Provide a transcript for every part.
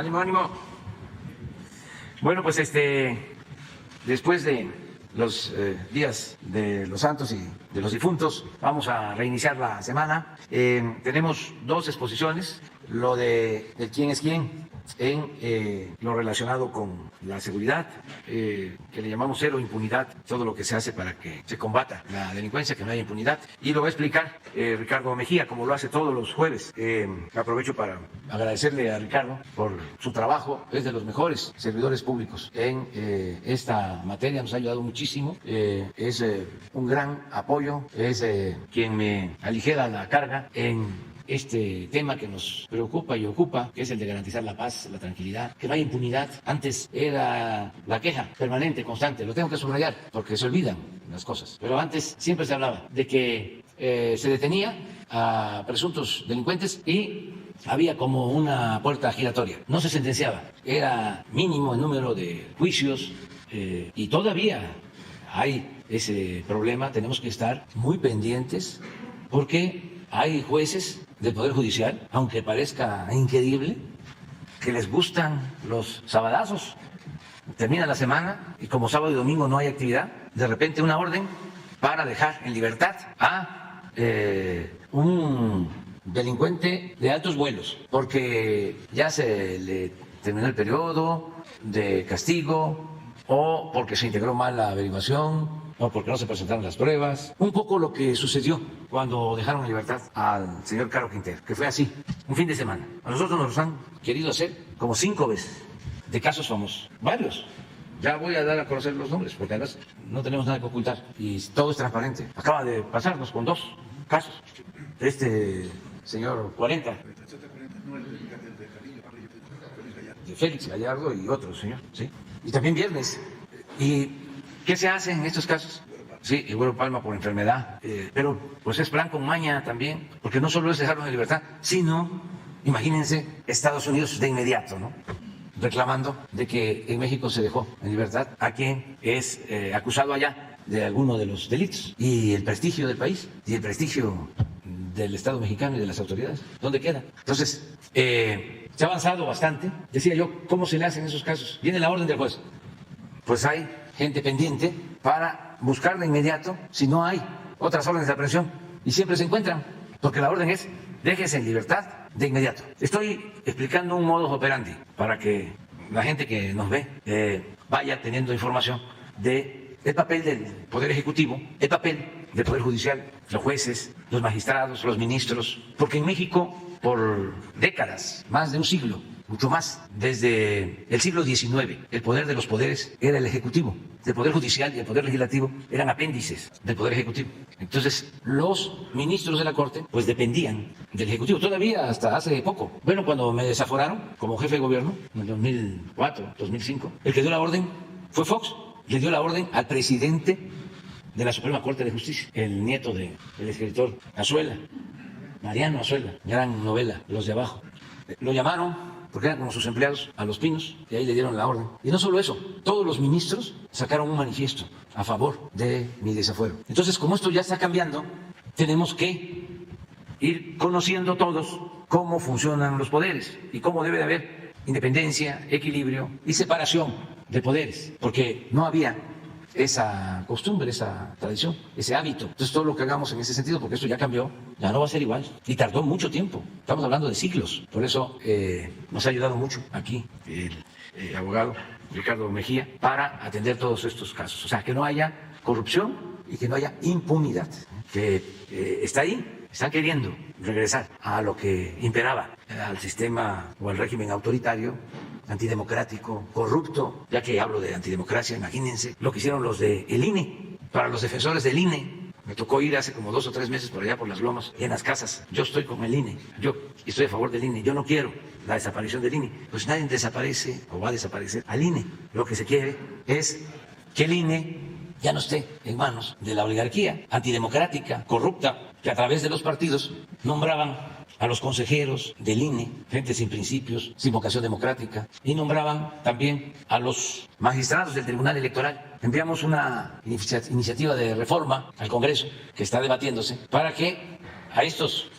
Ánimo, ánimo. Bueno, pues después de los días de los santos y de los difuntos, vamos a reiniciar la semana. Tenemos dos exposiciones, lo de quién es quién en lo relacionado con la seguridad, que le llamamos cero impunidad, todo lo que se hace para que se combata la delincuencia, que no haya impunidad, y lo va a explicar Ricardo Mejía, como lo hace todos los jueves. Aprovecho para agradecerle a Ricardo por su trabajo, es de los mejores servidores públicos en esta materia, nos ha ayudado muchísimo, es un gran apoyo, es quien me aligera la carga en este tema que nos preocupa y ocupa, que es el de garantizar la paz, la tranquilidad, que no haya impunidad. Antes era la queja permanente, constante, lo tengo que subrayar porque se olvidan las cosas, pero antes siempre se hablaba de que se detenía a presuntos delincuentes y había como una puerta giratoria, no se sentenciaba, era mínimo el número de juicios y todavía hay ese problema, tenemos que estar muy pendientes porque hay jueces del Poder Judicial, aunque parezca increíble, que les gustan los sabadazos. Termina la semana y como sábado y domingo no hay actividad, de repente una orden para dejar en libertad a un delincuente de altos vuelos, porque ya se le terminó el periodo de castigo o porque se integró mal la averiguación o porque no se presentaron las pruebas. Un poco lo que sucedió cuando dejaron en libertad al señor Caro Quintero, que fue así, un fin de semana. A nosotros nos han querido hacer como 5 veces de casos famosos, varios. Ya voy a dar a conocer los nombres, porque además no tenemos nada que ocultar y todo es transparente. Acaba de pasarnos con 2 casos. Este señor 40, de Félix Gallardo y otro señor, ¿sí? Y también viernes. ¿Y qué se hace en estos casos? Sí, el Güero Palma por enfermedad, pero pues es plan con maña también, porque no solo es dejarlo en libertad, sino, imagínense, Estados Unidos de inmediato, ¿no? Reclamando de que en México se dejó en libertad a quien es acusado allá de alguno de los delitos. Y el prestigio del país y el prestigio del Estado mexicano y de las autoridades, ¿dónde queda? Entonces, se ha avanzado bastante. Decía yo, ¿cómo se le hacen esos casos? Viene la orden del juez. Pues hay gente pendiente para buscar de inmediato si no hay otras órdenes de aprehensión y siempre se encuentran, porque la orden es déjese en libertad de inmediato. Estoy explicando un modus operandi para que la gente que nos ve vaya teniendo información del papel del Poder Ejecutivo, el papel del Poder Judicial, los jueces, los magistrados, los ministros, porque en México por décadas, más de un siglo, mucho más, desde el siglo XIX, el poder de los poderes era el Ejecutivo. El Poder Judicial y el Poder Legislativo eran apéndices del Poder Ejecutivo. Entonces, los ministros de la Corte, pues dependían del Ejecutivo, todavía hasta hace poco. Bueno, cuando me desaforaron como jefe de gobierno, en el 2004, 2005, el que dio la orden fue Fox, le dio la orden al presidente de la Suprema Corte de Justicia, el nieto del escritor Azuela, Mariano Azuela, gran novela, Los de Abajo. Lo llamaron, porque eran como sus empleados, a Los Pinos, y ahí le dieron la orden. Y no solo eso, todos los ministros sacaron un manifiesto a favor de mi desafuero. Entonces, como esto ya está cambiando, tenemos que ir conociendo todos cómo funcionan los poderes y cómo debe de haber independencia, equilibrio y separación de poderes, porque no había esa costumbre, esa tradición, ese hábito. Entonces todo lo que hagamos en ese sentido, porque esto ya cambió, ya no va a ser igual. Y tardó mucho tiempo, estamos hablando de siglos. Por eso nos ha ayudado mucho aquí el abogado Ricardo Mejía para atender todos estos casos. O sea, que no haya corrupción y que no haya impunidad, que está ahí. Están queriendo regresar a lo que imperaba, al sistema o al régimen autoritario, antidemocrático, corrupto. Ya que hablo de antidemocracia, imagínense lo que hicieron los del INE, para los defensores del INE. Me tocó ir hace como 2 o 3 meses por allá por las lomas y en las casas. Yo estoy con el INE, yo estoy a favor del INE, yo no quiero la desaparición del INE. Pues nadie desaparece o va a desaparecer al INE. Lo que se quiere es que el INE ya no esté en manos de la oligarquía antidemocrática, corrupta, que a través de los partidos nombraban a los consejeros del INE, gente sin principios, sin vocación democrática, y nombraban también a los magistrados del Tribunal Electoral. Enviamos una iniciativa de reforma al Congreso que está debatiéndose para que a estos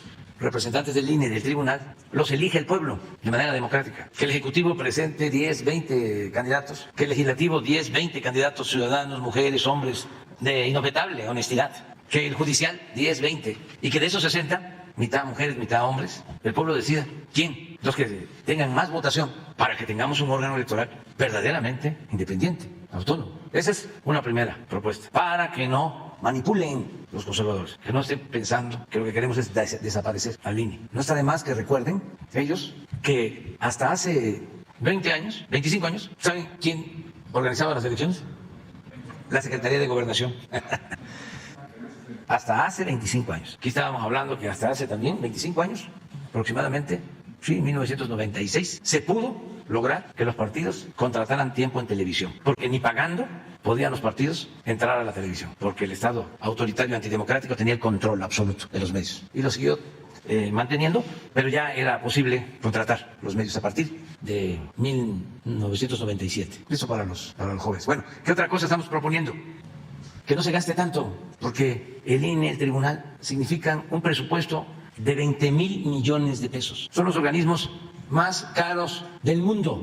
representantes del INE, del tribunal, los elige el pueblo de manera democrática. Que el Ejecutivo presente 10, 20 candidatos, que el Legislativo 10, 20 candidatos ciudadanos, mujeres, hombres, de inobjetable honestidad, que el Judicial 10, 20, y que de esos 60, mitad mujeres, mitad hombres, el pueblo decida quién, los que tengan más votación, para que tengamos un órgano electoral verdaderamente independiente, autónomo. Esa es una primera propuesta, para que no manipulen los conservadores, que no estén pensando que lo que queremos es desaparecer al INE. No está de más que recuerden ellos que hasta hace 20 años, 25 años, ¿saben quién organizaba las elecciones? La Secretaría de Gobernación. Hasta hace 25 años. Aquí estábamos hablando que hasta hace también 25 años, aproximadamente, sí, 1996, se pudo lograr que los partidos contrataran tiempo en televisión, porque ni pagando podían los partidos entrar a la televisión, porque el Estado autoritario antidemocrático tenía el control absoluto de los medios y lo siguió manteniendo, pero ya era posible contratar los medios a partir de 1997. Eso para los jóvenes. Bueno, ¿qué otra cosa estamos proponiendo? Que no se gaste tanto, porque el INE, el tribunal, significan un presupuesto de 20,000 millones de pesos. Son los organismos más caros del mundo,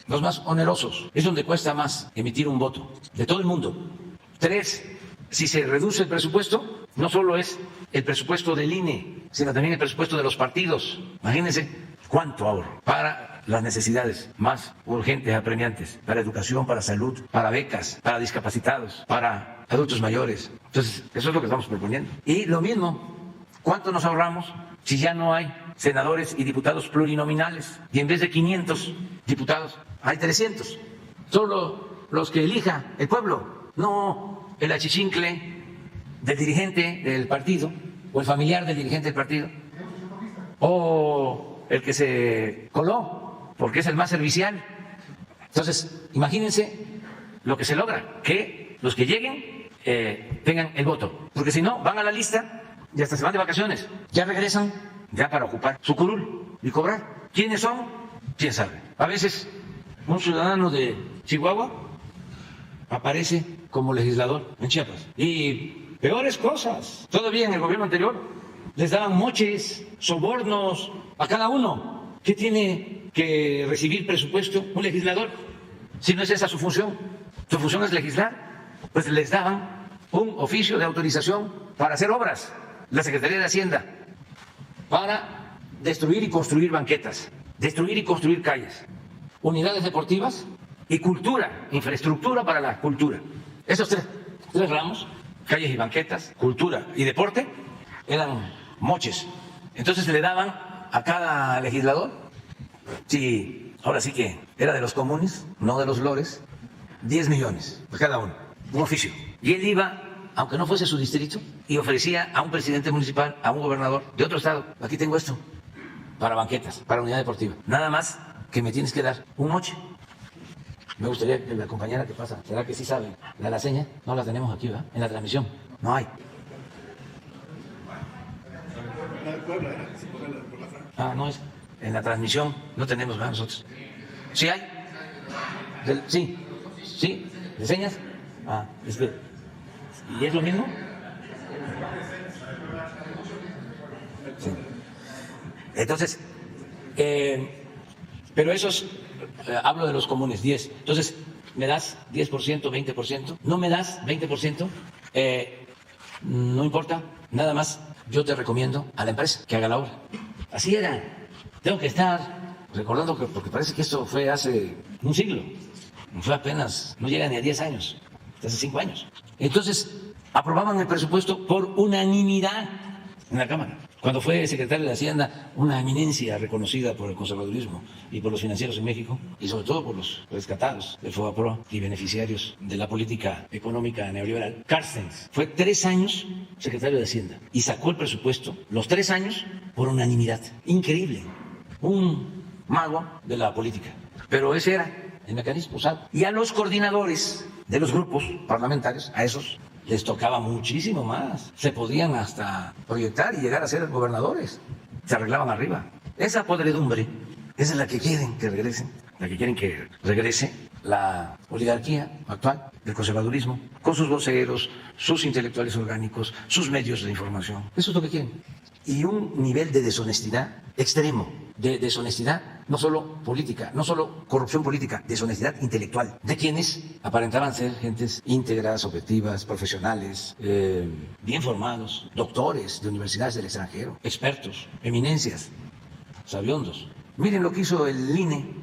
los más onerosos. Es donde cuesta más emitir un voto, de todo el mundo. 3, si se reduce el presupuesto, no solo es el presupuesto del INE, sino también el presupuesto de los partidos. Imagínense cuánto ahorro para las necesidades más urgentes, apremiantes, para educación, para salud, para becas, para discapacitados, para adultos mayores. Entonces, eso es lo que estamos proponiendo. Y lo mismo, ¿cuánto nos ahorramos si ya no hay senadores y diputados plurinominales? Y en vez de 500 diputados, hay 300. Solo los que elija el pueblo, no el achichincle del dirigente del partido o el familiar del dirigente del partido o el que se coló porque es el más servicial. Entonces, imagínense lo que se logra, que los que lleguen tengan el voto, porque si no, van a la lista y hasta se van de vacaciones, ya regresan ya para ocupar su curul y cobrar. ¿Quiénes son? ¿Quién sabe? A veces un ciudadano de Chihuahua aparece como legislador en Chiapas. Y peores cosas. Todavía en el gobierno anterior les daban moches, sobornos a cada uno. ¿Qué tiene que recibir presupuesto un legislador si no es esa su función? Su función es legislar. Pues les daban un oficio de autorización para hacer obras, la Secretaría de Hacienda, para destruir y construir banquetas, destruir y construir calles, unidades deportivas y cultura, infraestructura para la cultura. Esos tres ramos, calles y banquetas, cultura y deporte, eran moches. Entonces se le daban a cada legislador, si ahora sí que era de los comunes, no de los lores, 10 millones por cada uno, un oficio. Y él iba, aunque no fuese su distrito, y ofrecía a un presidente municipal, a un gobernador de otro estado: aquí tengo esto, para banquetas, para unidad deportiva. Nada más que me tienes que dar un moche. Me gustaría que la compañera que pasa, ¿será que sí sabe la seña? No la tenemos aquí, ¿verdad? En la transmisión. No hay. Ah, no es. En la transmisión no tenemos, ¿verdad? Nosotros. ¿Sí hay? Sí. ¿Sí? ¿De señas? Ah, espera. ¿Y es lo mismo? Sí. Entonces, pero esos, hablo de los comunes, 10. Entonces, ¿me das 10%, 20%? ¿No me das 20%? No importa, nada más yo te recomiendo a la empresa que haga la obra. Así era. Tengo que estar recordando que, porque parece que esto fue hace un siglo, fue apenas, no llega ni a 10 años, hace 5 años. Entonces, aprobaban el presupuesto por unanimidad en la Cámara. Cuando fue secretario de Hacienda, una eminencia reconocida por el conservadurismo y por los financieros en México, y sobre todo por los rescatados del FOBAPROA y beneficiarios de la política económica neoliberal, Carstens fue 3 años secretario de Hacienda y sacó el presupuesto, los 3 años, por unanimidad. Increíble. Un mago de la política. Pero ese era el mecanismo usado. Y a los coordinadores de los grupos parlamentarios, a esos les tocaba muchísimo más. Se podían hasta proyectar y llegar a ser gobernadores. Se arreglaban arriba. Esa podredumbre, esa es la que quieren que regresen, la que quieren que regrese la oligarquía actual del conservadurismo, con sus voceros, sus intelectuales orgánicos, sus medios de información. Eso es lo que quieren. y un nivel de deshonestidad extremo, de deshonestidad no solo política, no solo corrupción política, deshonestidad intelectual, de quienes aparentaban ser gentes íntegras, objetivas, profesionales, bien formados, doctores de universidades del extranjero, expertos, eminencias, sabiondos. Miren lo que hizo el INE,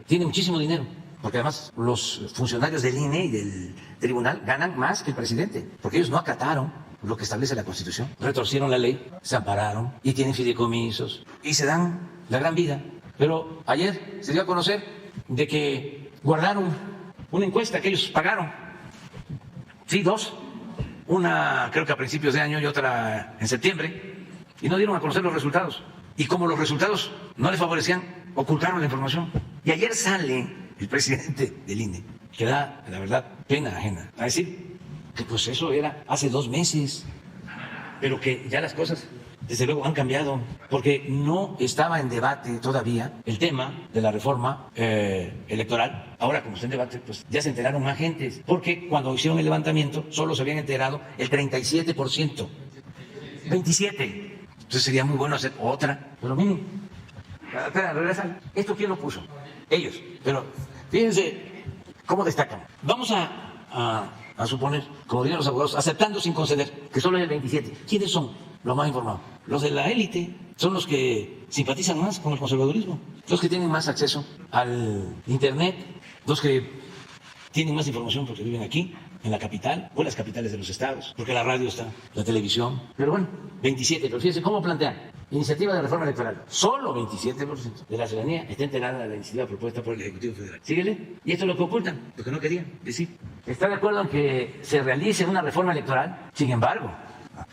tiene muchísimo dinero, porque además los funcionarios del INE y del tribunal ganan más que el presidente, porque ellos no acataron lo que establece la Constitución, retorcieron la ley, se ampararon y tienen fideicomisos y se dan la gran vida. Pero ayer se dio a conocer de que guardaron una encuesta que ellos pagaron, sí, dos, una creo que a principios de año y otra en septiembre, y no dieron a conocer los resultados. Y como los resultados no les favorecían, ocultaron la información. Y ayer sale el presidente del INE, que da, la verdad, pena ajena, a decir que pues eso era hace 2 meses, pero que ya las cosas desde luego han cambiado, porque no estaba en debate todavía el tema de la reforma electoral. Ahora, como está en debate, pues ya se enteraron más gentes, porque cuando hicieron el levantamiento solo se habían enterado el 37%, 27%. Entonces sería muy bueno hacer otra, pero miren, espera, regresan. ¿Esto quién lo puso? Ellos. Pero fíjense cómo destacan. Vamos a suponer, como dirían los abogados, aceptando sin conceder, que solo es el 27. ¿Quiénes son los más informados? Los de la élite. Son los que simpatizan más con el conservadurismo, los que tienen más acceso al Internet, los que tienen más información porque viven aquí, en la capital, o en las capitales de los estados, porque la radio está, la televisión. Pero bueno, 27, pero fíjense cómo plantean. Iniciativa de reforma electoral. Solo 27% de la ciudadanía está enterada de la iniciativa propuesta por el Ejecutivo Federal. Síguele. Y esto es lo que ocultan, lo que no querían decir. ¿Está de acuerdo en que se realice una reforma electoral? Sin embargo,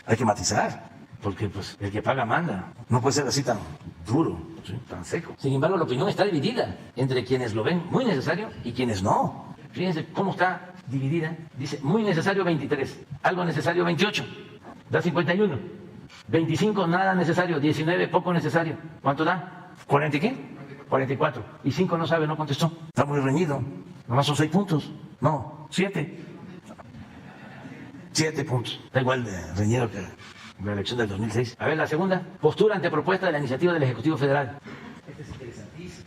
hay que matizar, porque pues el que paga manda. No puede ser así tan duro, ¿sí? Tan seco. Sin embargo, la opinión está dividida entre quienes lo ven muy necesario y quienes no. Fíjense cómo está dividida. Dice, muy necesario 23, algo necesario 28, da 51. 25 nada necesario, 19 poco necesario. ¿Cuánto da? ¿40 y qué? 44. Y 5 no sabe, no contestó. Está muy reñido. Nomás son 6 puntos. No, 7. 7 puntos. Está igual de reñido que la elección del 2006. A ver, la segunda. Postura ante propuesta de la iniciativa del Ejecutivo Federal. Este es interesantísimo.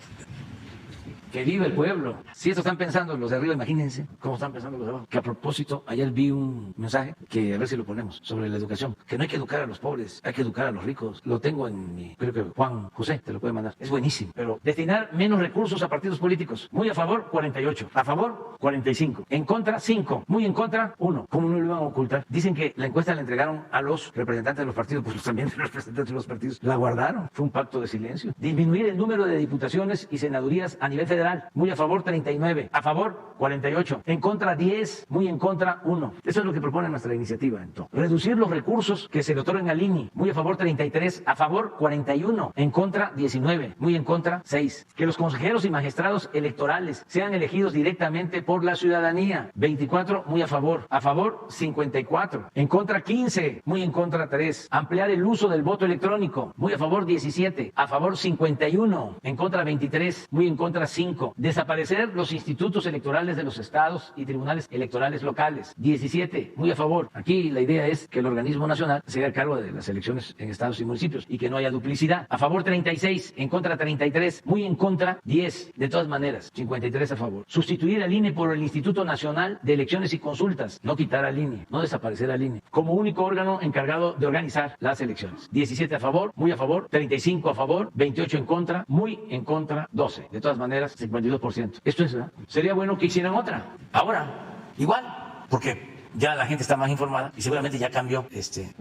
Que vive el pueblo. Si esto están pensando los de arriba, imagínense cómo están pensando los de abajo. Que a propósito, ayer vi un mensaje, que a ver si lo ponemos, sobre la educación. Que no hay que educar a los pobres, hay que educar a los ricos. Lo tengo en mi, creo que Juan José te lo puede mandar. Es buenísimo. Pero destinar menos recursos a partidos políticos. Muy a favor, 48. A favor, 45. En contra, 5. Muy en contra, 1. ¿Cómo no lo iban a ocultar? Dicen que la encuesta la entregaron a los representantes de los partidos, pues también los representantes de los partidos la guardaron. Fue un pacto de silencio. Disminuir el número de diputaciones y senadurías a nivel federal. Muy a favor 39, a favor 48, en contra 10, muy en contra 1. Eso es lo que propone nuestra iniciativa. Entonces, reducir los recursos que se le otorgan al INE, muy a favor 33, a favor 41, en contra 19, muy en contra 6. Que los consejeros y magistrados electorales sean elegidos directamente por la ciudadanía, 24, muy a favor 54, en contra 15, muy en contra 3. Ampliar el uso del voto electrónico, muy a favor 17, a favor 51, en contra 23, muy en contra 5. Desaparecer los institutos electorales de los estados y tribunales electorales locales. 17, muy a favor. Aquí la idea es que el organismo nacional se haga cargo de las elecciones en estados y municipios y que no haya duplicidad. A favor 36, en contra 33, muy en contra 10. De todas maneras, 53 a favor. Sustituir al INE por el Instituto Nacional de Elecciones y Consultas. No quitar al INE, no desaparecer al INE. Como único órgano encargado de organizar las elecciones. 17 a favor, muy a favor. 35 a favor, 28 en contra, muy en contra 12. De todas maneras, 52%. Esto es, ¿verdad? Sería bueno que hicieran otra. Ahora, igual, porque ya la gente está más informada y seguramente ya cambió,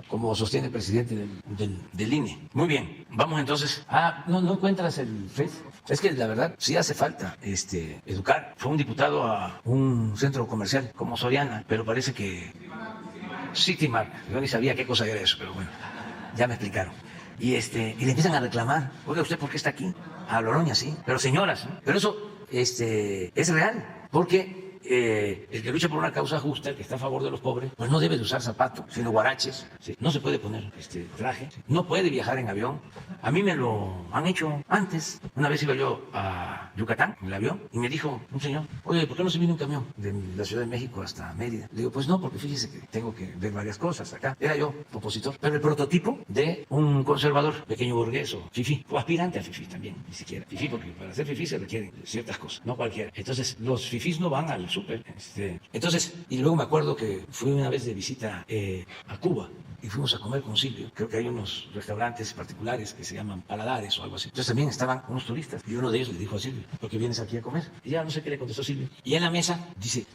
como sostiene el presidente del INE. Muy bien, vamos entonces. ¿No encuentras el Face? Es que la verdad sí hace falta educar. Fue un diputado a un centro comercial como Soriana, pero parece que Citymark, yo ni sabía qué cosa era eso, pero bueno, ya me explicaron. Y le empiezan a reclamar, oiga, ¿usted por qué está aquí? A Loroña, sí, pero señoras, ¿no? Pero eso es real, porque el que lucha por una causa justa, el que está a favor de los pobres, pues no debe de usar zapatos, sino guaraches, ¿sí? No se puede poner traje, ¿sí? No puede viajar en avión A mí me lo han hecho antes. Una vez iba yo a Yucatán en el avión y me dijo un señor, oye, ¿por qué no se viene un camión de la Ciudad de México hasta Mérida? Le digo, pues no, porque fíjese que tengo que ver varias cosas acá. Era yo opositor, pero el prototipo de un conservador, pequeño burgués o fifí, o aspirante a fifí también, ni siquiera fifí, porque para ser fifí se requieren ciertas cosas, no cualquiera. Entonces, los fifís no van al súper. Entonces, y luego me acuerdo que fui una vez de visita a Cuba y fuimos a comer con Silvio. Creo que hay unos restaurantes particulares que se llaman Paladares o algo así. Entonces también estaban unos turistas y uno de ellos le dijo a Silvio, ¿por qué vienes aquí a comer? Y ya no sé qué le contestó Silvio. Y en la mesa dice,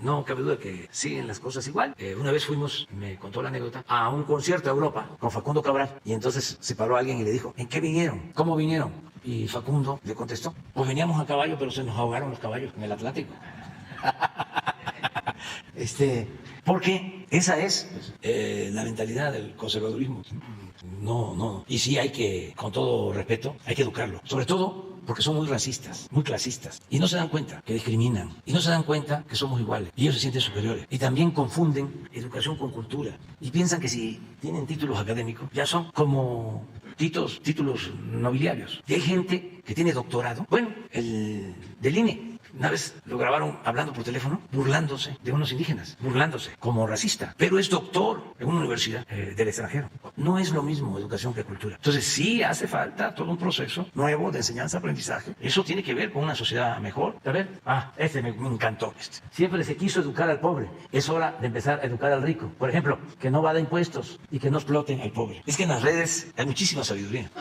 no cabe duda que siguen las cosas igual. Una vez fuimos, me contó la anécdota, a un concierto a Europa con Facundo Cabral y entonces se paró alguien y le dijo, ¿en qué vinieron? ¿Cómo vinieron? Y Facundo le contestó, pues veníamos a caballo, pero se nos ahogaron los caballos en el Atlántico. Porque esa es la mentalidad del conservadurismo. No. Y sí hay que, con todo respeto, hay que educarlo. Sobre todo porque son muy racistas, muy clasistas. Y no se dan cuenta que discriminan. Y no se dan cuenta que somos iguales. Y ellos se sienten superiores. Y también confunden educación con cultura. Y piensan que si tienen títulos académicos, ya son como títulos nobiliarios. Y hay gente que tiene doctorado. Bueno, el del INE. Una vez lo grabaron hablando por teléfono, burlándose de unos indígenas, burlándose como racista, pero es doctor en una universidad del extranjero. No es lo mismo educación que cultura. Entonces sí hace falta todo un proceso nuevo de enseñanza-aprendizaje. Eso tiene que ver con una sociedad mejor. A ver, me encantó. Siempre se quiso educar al pobre. Es hora de empezar a educar al rico. Por ejemplo, que no evada impuestos y que no exploten al pobre. Es que en las redes hay muchísima sabiduría.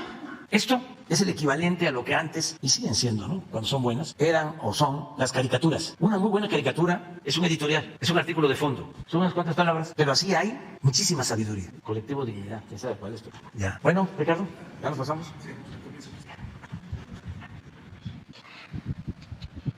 Esto es el equivalente a lo que antes, y siguen siendo, ¿no?, cuando son buenas, eran o son las caricaturas. Una muy buena caricatura es un editorial, es un artículo de fondo. Son unas cuantas palabras, pero así hay muchísima sabiduría. Colectivo Dignidad, ¿quién sabe cuál es esto? Ya. Bueno, Ricardo, ¿ya nos pasamos? Sí.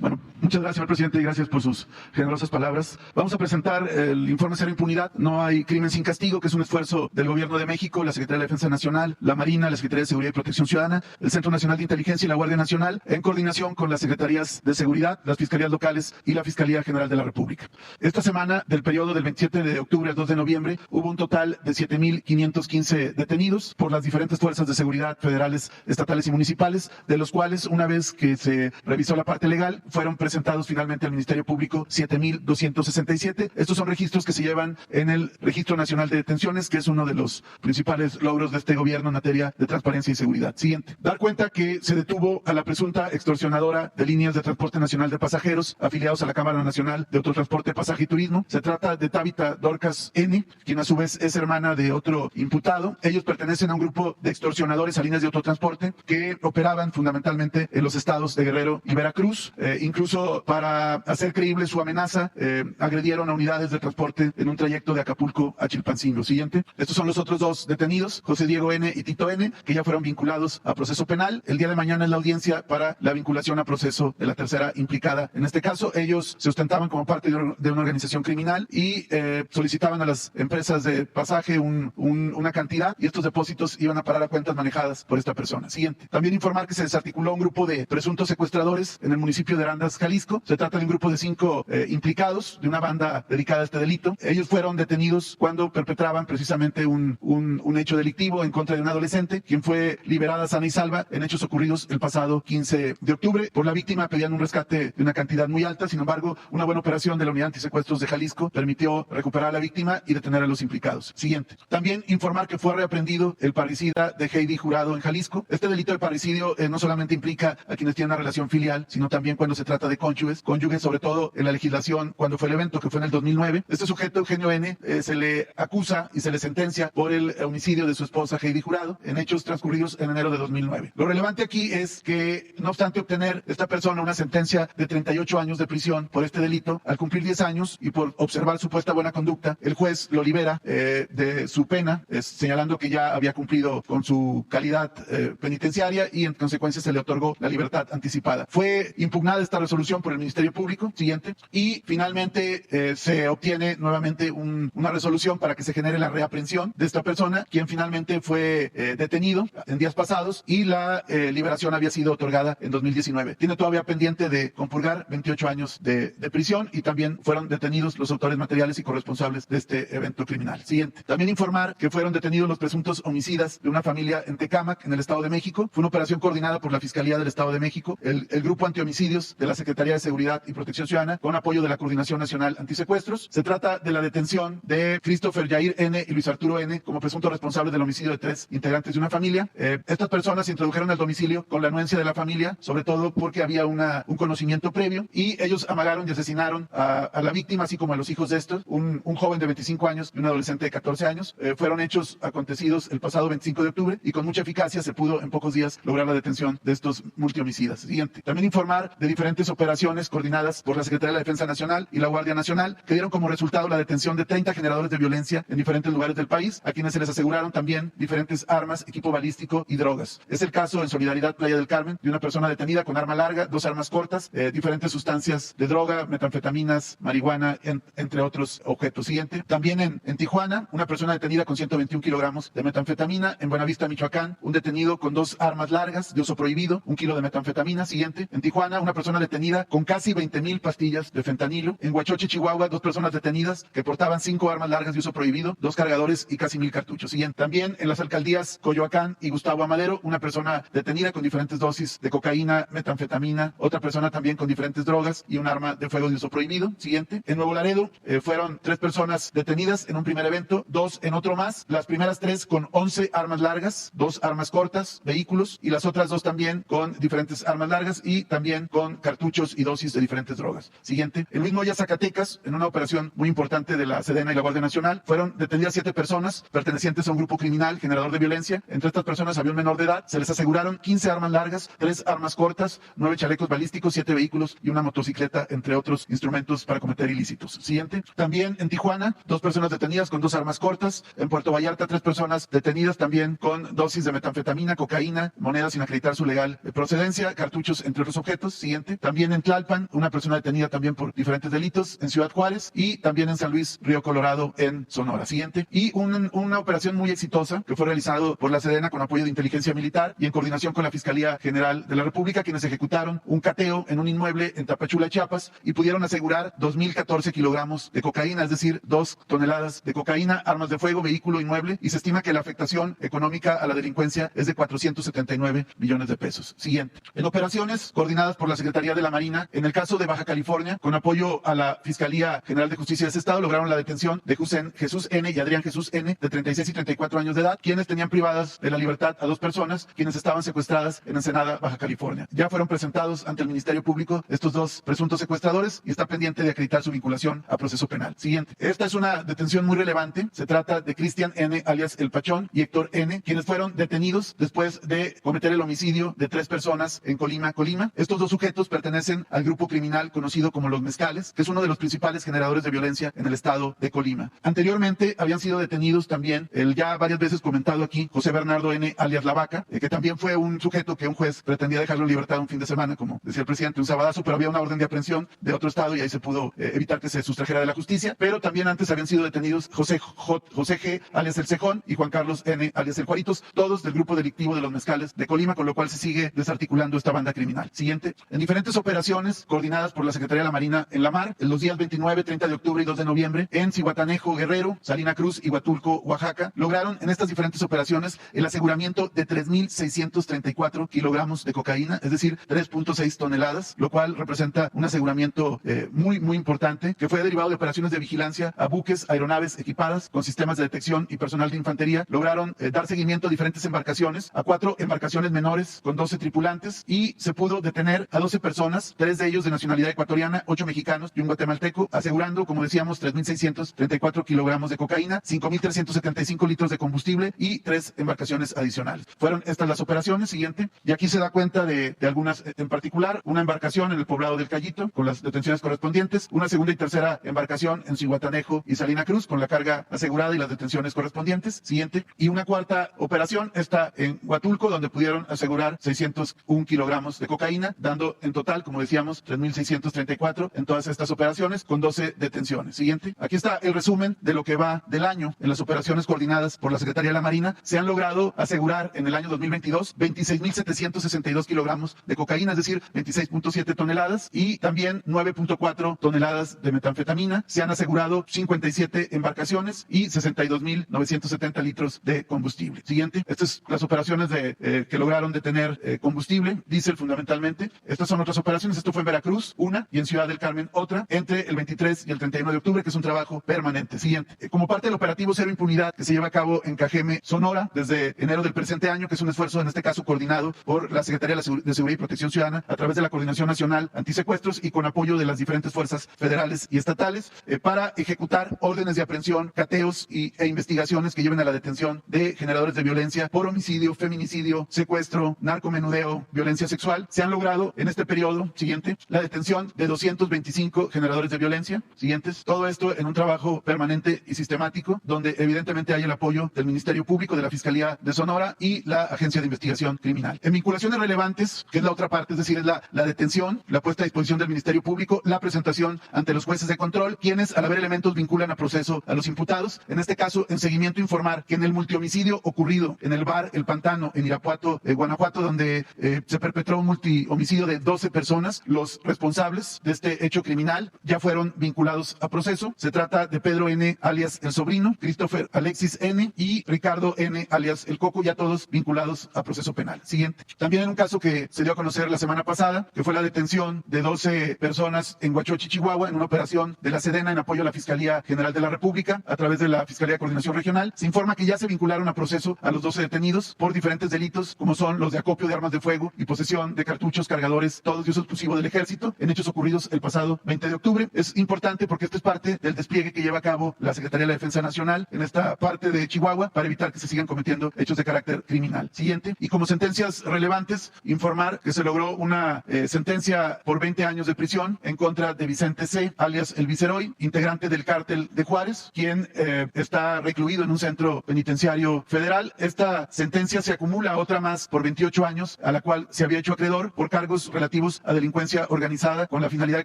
Bueno, muchas gracias, señor presidente, y gracias por sus generosas palabras. Vamos a presentar el informe Cero Impunidad. No hay crimen sin castigo, que es un esfuerzo del Gobierno de México, la Secretaría de Defensa Nacional, la Marina, la Secretaría de Seguridad y Protección Ciudadana, el Centro Nacional de Inteligencia y la Guardia Nacional, en coordinación con las Secretarías de Seguridad, las Fiscalías Locales y la Fiscalía General de la República. Esta semana, del periodo del 27 de octubre al 2 de noviembre, hubo un total de 7.515 detenidos por las diferentes fuerzas de seguridad federales, estatales y municipales, de los cuales, una vez que se revisó la parte legal, fueron presentados finalmente al Ministerio Público 7.267. Estos son registros que se llevan en el Registro Nacional de Detenciones, que es uno de los principales logros de este gobierno en materia de transparencia y seguridad. Siguiente. Dar cuenta que se detuvo a la presunta extorsionadora de líneas de transporte nacional de pasajeros afiliados a la Cámara Nacional de Autotransporte, Pasaje y Turismo. Se trata de Tabitha Dorcas N., quien a su vez es hermana de otro imputado. Ellos pertenecen a un grupo de extorsionadores a líneas de autotransporte que operaban fundamentalmente en los estados de Guerrero y Veracruz. Incluso para hacer creíble su amenaza, agredieron a unidades de transporte en un trayecto de Acapulco a Chilpancingo. Siguiente. Estos son los otros dos detenidos, José Diego N. y Tito N., que ya fueron vinculados a proceso penal. El día de mañana es la audiencia para la vinculación a proceso de la tercera implicada. En este caso, ellos se ostentaban como parte de una organización criminal y solicitaban a las empresas de pasaje una cantidad, y estos depósitos iban a parar a cuentas manejadas por esta persona. Siguiente. También informar que se desarticuló un grupo de presuntos secuestradores en el municipio de Arandas, Jalisco. Se trata de un grupo de 5 implicados de una banda dedicada a este delito. Ellos fueron detenidos cuando perpetraban precisamente un hecho delictivo en contra de un adolescente, quien fue liberada sana y salva en hechos ocurridos el pasado 15 de octubre. Por la víctima pedían un rescate de una cantidad muy alta. Sin embargo, una buena operación de la Unidad Antisecuestros de Jalisco permitió recuperar a la víctima y detener a los implicados. Siguiente. También informar que fue reaprendido el parricida de Heidi Jurado en Jalisco. Este delito de parricidio no solamente implica a quienes tienen una relación filial, sino también cuando se trata de cónyuges, sobre todo en la legislación cuando fue el evento, que fue en el 2009. Este sujeto, Eugenio N., se le acusa y se le sentencia por el homicidio de su esposa Heidi Jurado en hechos transcurridos en enero de 2009. Lo relevante aquí es que, no obstante obtener esta persona una sentencia de 38 años de prisión por este delito, al cumplir 10 años y por observar supuesta buena conducta, el juez lo libera de su pena, señalando que ya había cumplido con su calidad penitenciaria y en consecuencia se le otorgó la libertad anticipada. Fue impugnada esta resolución investigación por el Ministerio Público. Siguiente. Y finalmente se obtiene nuevamente una resolución para que se genere la reaprehensión de esta persona, quien finalmente fue detenido en días pasados y la liberación había sido otorgada en 2019. Tiene todavía pendiente de compurgar 28 años de prisión y también fueron detenidos los autores materiales y corresponsables de este evento criminal. Siguiente. También informar que fueron detenidos los presuntos homicidas de una familia en Tecámac, en el Estado de México. Fue una operación coordinada por la Fiscalía del Estado de México, el Grupo Antihomicidios de la Secretaría de Seguridad y Protección Ciudadana, con apoyo de la Coordinación Nacional Antisecuestros. Se trata de la detención de Christopher Yair N. y Luis Arturo N. como presuntos responsables del homicidio de 3 integrantes de una familia. Estas personas se introdujeron al domicilio con la anuencia de la familia, sobre todo porque había un conocimiento previo, y ellos amagaron y asesinaron a la víctima, así como a los hijos de estos, un joven de 25 años y un adolescente de 14 años. Fueron hechos acontecidos el pasado 25 de octubre y con mucha eficacia se pudo en pocos días lograr la detención de estos multihomicidas. Siguiente. También informar de diferentes operaciones coordinadas por la Secretaría de la Defensa Nacional y la Guardia Nacional, que dieron como resultado la detención de 30 generadores de violencia en diferentes lugares del país, a quienes se les aseguraron también diferentes armas, equipo balístico y drogas. Es el caso en Solidaridad Playa del Carmen de una persona detenida con arma larga, 2 armas cortas, diferentes sustancias de droga, metanfetaminas, marihuana, entre otros objetos. Siguiente. También en Tijuana, una persona detenida con 121 kilogramos de metanfetamina. En Buenavista, Michoacán, un detenido con 2 armas largas de uso prohibido, 1 kilo de metanfetamina. Siguiente. En Tijuana, una persona detenida con casi 20,000 pastillas de fentanilo. En Huachoche, Chihuahua, 2 personas detenidas que portaban 5 armas largas de uso prohibido, 2 cargadores y casi 1,000 cartuchos. Siguiente. También en las alcaldías Coyoacán y Gustavo Amadero, una persona detenida con diferentes dosis de cocaína, metanfetamina, otra persona también con diferentes drogas y un arma de fuego de uso prohibido. Siguiente. En Nuevo Laredo fueron 3 personas detenidas en un primer evento, 2 en otro más. Las primeras 3 con 11 armas largas, 2 armas cortas, vehículos, y las otras 2 también con diferentes armas largas y también con cartuchos y dosis de diferentes drogas. Siguiente. En Luis Moya, Zacatecas, en una operación muy importante de la Sedena y la Guardia Nacional, fueron detenidas 7 personas pertenecientes a un grupo criminal generador de violencia. Entre estas personas había un menor de edad. Se les aseguraron 15 armas largas, 3 armas cortas, 9 chalecos balísticos, 7 vehículos y una motocicleta, entre otros instrumentos para cometer ilícitos. Siguiente. También en Tijuana, 2 personas detenidas con 2 armas cortas. En Puerto Vallarta, 3 personas detenidas también con dosis de metanfetamina, cocaína, monedas sin acreditar su legal procedencia, cartuchos, entre otros objetos. Siguiente. También en Tlalpan, una persona detenida también por diferentes delitos. En Ciudad Juárez y también en San Luis, Río Colorado, en Sonora. Siguiente. Y una operación muy exitosa que fue realizado por la Sedena con apoyo de inteligencia militar y en coordinación con la Fiscalía General de la República, quienes ejecutaron un cateo en un inmueble en Tapachula, Chiapas, y pudieron asegurar 2,014 kilogramos de cocaína, es decir, 2 toneladas de cocaína, armas de fuego, vehículo, inmueble, y se estima que la afectación económica a la delincuencia es de 479 millones de pesos. Siguiente. En operaciones coordinadas por la Secretaría de la Marina, en el caso de Baja California, con apoyo a la Fiscalía General de Justicia de ese estado, lograron la detención de Jesús N. y Adrián Jesús N., de 36 y 34 años de edad, quienes tenían privadas de la libertad a 2 personas, quienes estaban secuestradas en Ensenada, Baja California. Ya fueron presentados ante el Ministerio Público estos 2 presuntos secuestradores y está pendiente de acreditar su vinculación a proceso penal. Siguiente. Esta es una detención muy relevante. Se trata de Cristian N., alias El Pachón, y Héctor N., quienes fueron detenidos después de cometer el homicidio de 3 personas en Colima. Estos 2 sujetos pertenecen al grupo criminal conocido como Los Mezcales, que es uno de los principales generadores de violencia en el estado de Colima. Anteriormente habían sido detenidos también el ya varias veces comentado aquí José Bernardo N., alias La Vaca, que también fue un sujeto que un juez pretendía dejarlo en libertad un fin de semana, como decía el presidente, un sabadazo, pero había una orden de aprehensión de otro estado y ahí se pudo evitar que se sustrajera de la justicia. Pero también antes habían sido detenidos José G., alias El Cejón, y Juan Carlos N., alias El Juaritos, todos del grupo delictivo de Los Mezcales de Colima, con lo cual se sigue desarticulando esta banda criminal. Siguiente. En diferentes operaciones coordinadas por la Secretaría de la Marina en la mar, en los días 29, 30 de octubre y 2 de noviembre, en Zihuatanejo, Guerrero, Salina Cruz y Huatulco, Oaxaca, lograron en estas diferentes operaciones el aseguramiento de 3,634 kilogramos de cocaína, es decir, 3,6 toneladas, lo cual representa un aseguramiento muy importante, que fue derivado de operaciones de vigilancia a buques, aeronaves equipadas con sistemas de detección y personal de infantería. Lograron dar seguimiento a diferentes embarcaciones, a 4 embarcaciones menores con 12 tripulantes, y se pudo detener a 12 personas, 3 de ellos de nacionalidad ecuatoriana, 8 mexicanos y un guatemalteco, asegurando, como decíamos, 3,634 kilogramos de cocaína, 5,375 litros de combustible y 3 embarcaciones adicionales. Fueron estas las operaciones. Siguiente. Y aquí se da cuenta de algunas en particular: una embarcación en el poblado del Cayito con las detenciones correspondientes, una segunda y tercera embarcación en Zihuatanejo y Salina Cruz con la carga asegurada y las detenciones correspondientes. Siguiente. Y una cuarta operación, esta en Huatulco, donde pudieron asegurar 601 kilogramos de cocaína, dando en total, como decíamos, 3.634 en todas estas operaciones, con 12 detenciones. Siguiente. Aquí está el resumen de lo que va del año en las operaciones coordinadas por la Secretaría de la Marina. Se han logrado asegurar en el año 2022 26.762 kilogramos de cocaína, es decir, 26.7 toneladas, y también 9.4 toneladas de metanfetamina. Se han asegurado 57 embarcaciones y 62.970 litros de combustible. Siguiente. Estas son las operaciones que lograron detener combustible, diésel fundamentalmente. Estas son otras operaciones. Esto fue en Veracruz, una, y en Ciudad del Carmen, otra, entre el 23 y el 31 de octubre, que es un trabajo permanente. Siguiente. Como parte del operativo Cero Impunidad, que se lleva a cabo en Cajeme, Sonora, desde enero del presente año, que es un esfuerzo, en este caso, coordinado por la Secretaría de Seguridad y Protección Ciudadana, a través de la Coordinación Nacional Antisecuestros y con apoyo de las diferentes fuerzas federales y estatales, para ejecutar órdenes de aprehensión, cateos e investigaciones que lleven a la detención de generadores de violencia por homicidio, feminicidio, secuestro, narcomenudeo, violencia sexual. Se han logrado en este periodo, siguiente, la detención de 225 generadores de violencia. Siguientes. Todo esto en un trabajo permanente y sistemático, donde evidentemente hay el apoyo del Ministerio Público, de la Fiscalía de Sonora y la Agencia de Investigación Criminal. En vinculaciones relevantes, que es la otra parte, es decir, es la detención, la puesta a disposición del Ministerio Público, la presentación ante los jueces de control, quienes al haber elementos vinculan a proceso a los imputados. En este caso, en seguimiento, informar que en el multihomicidio ocurrido en el bar El Pantano, en Irapuato, Guanajuato, donde se perpetró un multihomicidio de 12 personas, los responsables de este hecho criminal ya fueron vinculados a proceso. Se trata de Pedro N., alias El Sobrino, Christopher Alexis N. y Ricardo N., alias El Coco, ya todos vinculados a proceso penal. Siguiente. También en un caso que se dio a conocer la semana pasada, que fue la detención de 12 personas en Huachochi, Chihuahua, en una operación de la Sedena en apoyo a la Fiscalía General de la República, a través de la Fiscalía de Coordinación Regional. Se informa que ya se vincularon a proceso a los 12 detenidos por diferentes delitos, como son los de acopio de armas de fuego y posesión de cartuchos, cargadores, todos de uso exclusivo del Ejército, en hechos ocurridos el pasado 20 de octubre. Es importante porque esto es parte del despliegue que lleva a cabo la Secretaría de la Defensa Nacional en esta parte de Chihuahua para evitar que se sigan cometiendo hechos de carácter criminal. Siguiente. Y como sentencias relevantes, informar que se logró una sentencia por 20 años de prisión en contra de Vicente C., alias El Viceroy, integrante del cártel de Juárez, quien está recluido en un centro penitenciario federal. Esta sentencia se acumula a otra más por 28 años, a la cual se había hecho acreedor por cargos relativos a delincuencia organizada con la finalidad de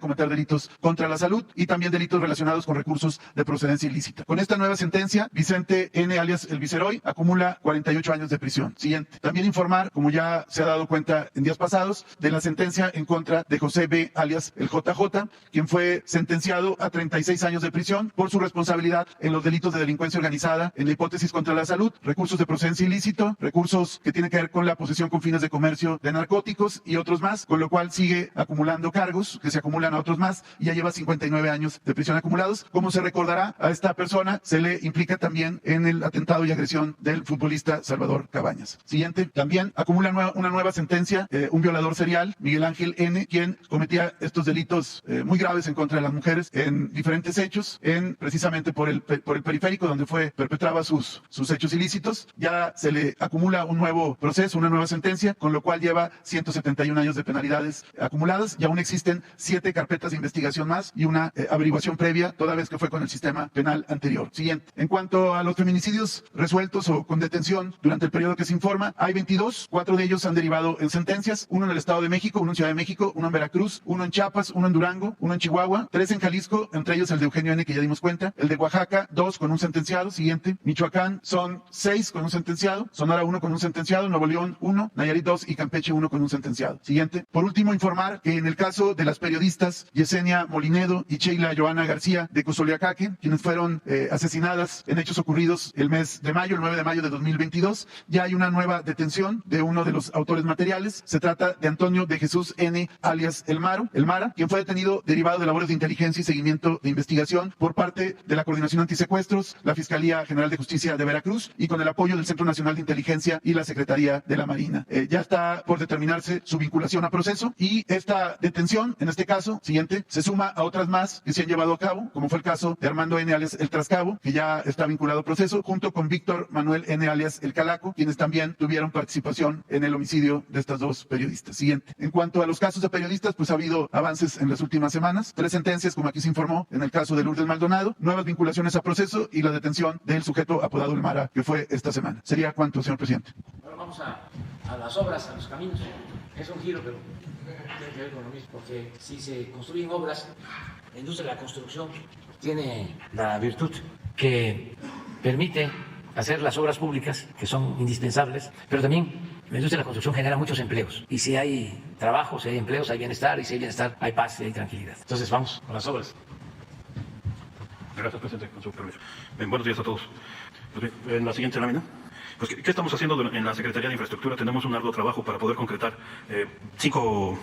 cometer delitos contra la salud y también delitos relacionados con recursos de procedencia ilícita. Con esta nueva sentencia, Vicente N., alias El Viceroy, acumula 48 años de prisión. Siguiente. También informar, como ya se ha dado cuenta en días pasados, de la sentencia en contra de José B., alias El JJ, quien fue sentenciado a 36 años de prisión por su responsabilidad en los delitos de delincuencia organizada, en la hipótesis contra la salud, recursos de procedencia ilícito, recursos que tienen que ver con la posesión con fines de comercio de narcóticos y otros más, con lo cual sigue acumulando cargos que se acumulan a otros más y ya lleva 59 años de prisión acumulados. Como se recordará, a esta persona se le implica también en el atentado y agresión del futbolista Salvador Cabañas. Siguiente. También acumula una nueva sentencia, un violador serial, Miguel Ángel N., quien cometía estos delitos muy graves en contra de las mujeres en diferentes hechos, precisamente por el periférico donde perpetraba sus hechos ilícitos. Ya se le acumula un nuevo proceso, una nueva sentencia, con lo cual lleva 171 años de penalidades acumuladas y aún existen 7 carpetas de investigación más y una averiguación previa, toda vez que fue con el sistema penal anterior. Siguiente. En cuanto a los feminicidios resueltos o con detención durante el periodo que se informa, hay 22, 4 de ellos han derivado en sentencias, uno en el Estado de México, uno en Ciudad de México, uno en Veracruz, uno en Chiapas, uno en Durango, uno en Chihuahua, 3 en Jalisco, entre ellos el de Eugenio N., que ya dimos cuenta, el de Oaxaca, 2 con un sentenciado. Siguiente. Michoacán son 6 con un sentenciado, Sonora 1 con un sentenciado, Nuevo León 1, Nayarit 2 y Campeche 1 con un sentenciado. Siguiente. Por último, informar que en el caso de las periodistas Yesenia Molinedo y Sheila Joana García de Cozoleacaque, quienes fueron asesinadas en hechos ocurridos el mes de mayo, el 9 de mayo de 2022, ya hay una nueva detención de uno de los autores materiales. Se trata de Antonio de Jesús N., alias El Mara, quien fue detenido derivado de labores de inteligencia y seguimiento de investigación por parte de la Coordinación Antisecuestros, la Fiscalía General de Justicia de Veracruz y con el apoyo del Centro Nacional de Inteligencia y la Secretaría de la Marina. Ya está por determinarse su vinculación a proceso y esta detención, en este caso, siguiente, se suma a otras más que se han llevado a cabo, como fue el caso de Armando N., alias El Trascabo, que ya está vinculado a proceso, junto con Víctor Manuel N., alias El Calaco, quienes también tuvieron participación en el homicidio de estas 2 periodistas. Siguiente. En cuanto a los casos de periodistas, pues ha habido avances en las últimas semanas, 3 sentencias, como aquí se informó, en el caso de Lourdes Maldonado, nuevas vinculaciones a proceso y la detención del sujeto apodado El Mara, que fue esta semana. ¿Sería cuánto, señor presidente? Ahora vamos a las obras, a los caminos. Es un giro, pero Tiene que ver con lo mismo, porque si se construyen obras, la industria de la construcción tiene la virtud que permite hacer las obras públicas, que son indispensables, pero también la industria de la construcción genera muchos empleos. Y si hay trabajo, si hay empleos, hay bienestar, y si hay bienestar, hay paz y hay tranquilidad. Entonces vamos con las obras. Gracias, presidente, con su permiso. Bien, buenos días a todos. Pues bien, en la siguiente lámina. Pues, ¿qué estamos haciendo en la Secretaría de Infraestructura? Tenemos un arduo trabajo para poder concretar cinco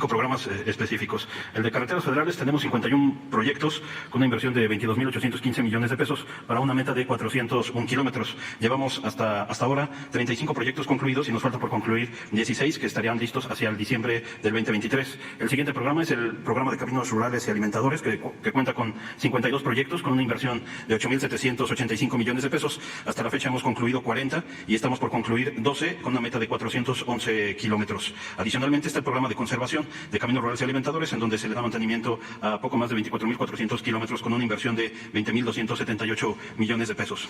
programas específicos. El de carreteras federales, tenemos 51 proyectos con una inversión de 22.815 millones de pesos para una meta de 401 kilómetros. Llevamos hasta ahora 35 proyectos concluidos y nos falta por concluir 16 que estarían listos hacia el diciembre del 2023. El siguiente programa es el programa de caminos rurales y alimentadores que cuenta con 52 proyectos con una inversión de 8.785 millones de pesos. Hasta la fecha hemos concluido 40 y estamos por concluir 12 con una meta de 411 kilómetros. Adicionalmente está el programa de conservación de caminos rurales y alimentadores, en donde se le da mantenimiento a poco más de 24.400 kilómetros con una inversión de 20.278 millones de pesos.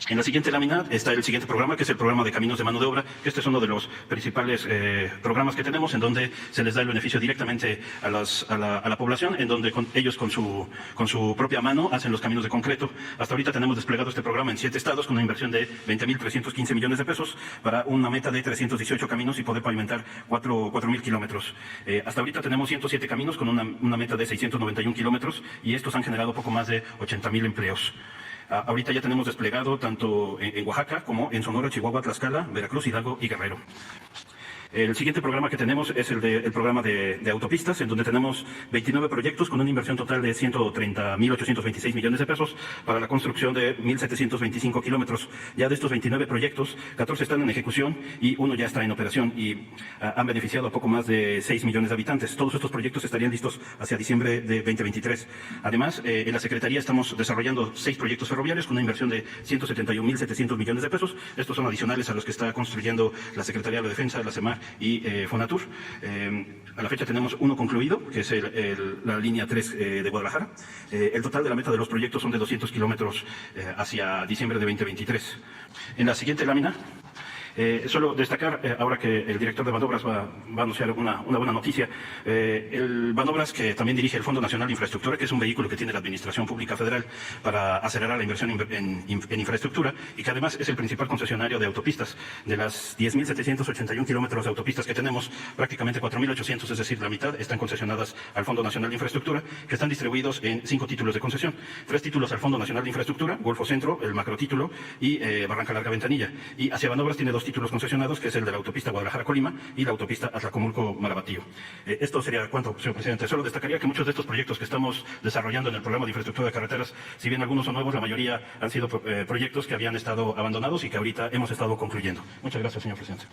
En la siguiente lámina está el siguiente programa, que es el programa de caminos de mano de obra. Este es uno de los principales programas que tenemos, en donde se les da el beneficio directamente a la población, en donde ellos con su propia mano hacen los caminos de concreto. Hasta ahorita tenemos desplegado este programa en 7 estados con una inversión de 20.315 millones de pesos para una meta de 318 caminos y poder pavimentar 4.000 kilómetros. Hasta ahorita tenemos 107 caminos con una meta de 691 kilómetros y estos han generado poco más de 80.000 empleos. Ahorita ya tenemos desplegado tanto en Oaxaca como en Sonora, Chihuahua, Tlaxcala, Veracruz, Hidalgo y Guerrero. El siguiente programa que tenemos es el programa de autopistas, en donde tenemos 29 proyectos con una inversión total de 130.826 millones de pesos para la construcción de 1.725 kilómetros. Ya de estos 29 proyectos, 14 están en ejecución y uno ya está en operación y han beneficiado a poco más de 6 millones de habitantes. Todos estos proyectos estarían listos hacia diciembre de 2023. Además, en la Secretaría estamos desarrollando 6 proyectos ferroviarios con una inversión de 171.700 millones de pesos. Estos son adicionales a los que está construyendo la Secretaría de la Defensa, la SEMAR y Fonatur. A la fecha tenemos uno concluido, que es la línea 3 de Guadalajara. El total de la meta de los proyectos son de 200 kilómetros hacia diciembre de 2023. En la siguiente lámina, solo destacar, ahora que el director de Banobras va a anunciar una buena noticia, el Banobras, que también dirige el Fondo Nacional de Infraestructura, que es un vehículo que tiene la Administración Pública Federal para acelerar la inversión en infraestructura y que además es el principal concesionario de autopistas. De las 10.781 kilómetros de autopistas que tenemos, prácticamente 4.800, es decir, la mitad, están concesionadas al Fondo Nacional de Infraestructura, que están distribuidos en 5 títulos de concesión. 3 títulos al Fondo Nacional de Infraestructura, Golfo Centro, el macrotítulo y Barranca Larga Ventanilla. Y hacia Banobras tiene 2 títulos concesionados, que es el de la autopista Guadalajara-Colima y la autopista Atlacomulco-Marabatío. Esto sería cuanto, señor presidente. Solo destacaría que muchos de estos proyectos que estamos desarrollando en el programa de infraestructura de carreteras, si bien algunos son nuevos, la mayoría han sido proyectos que habían estado abandonados y que ahorita hemos estado concluyendo. Muchas gracias, señor presidente.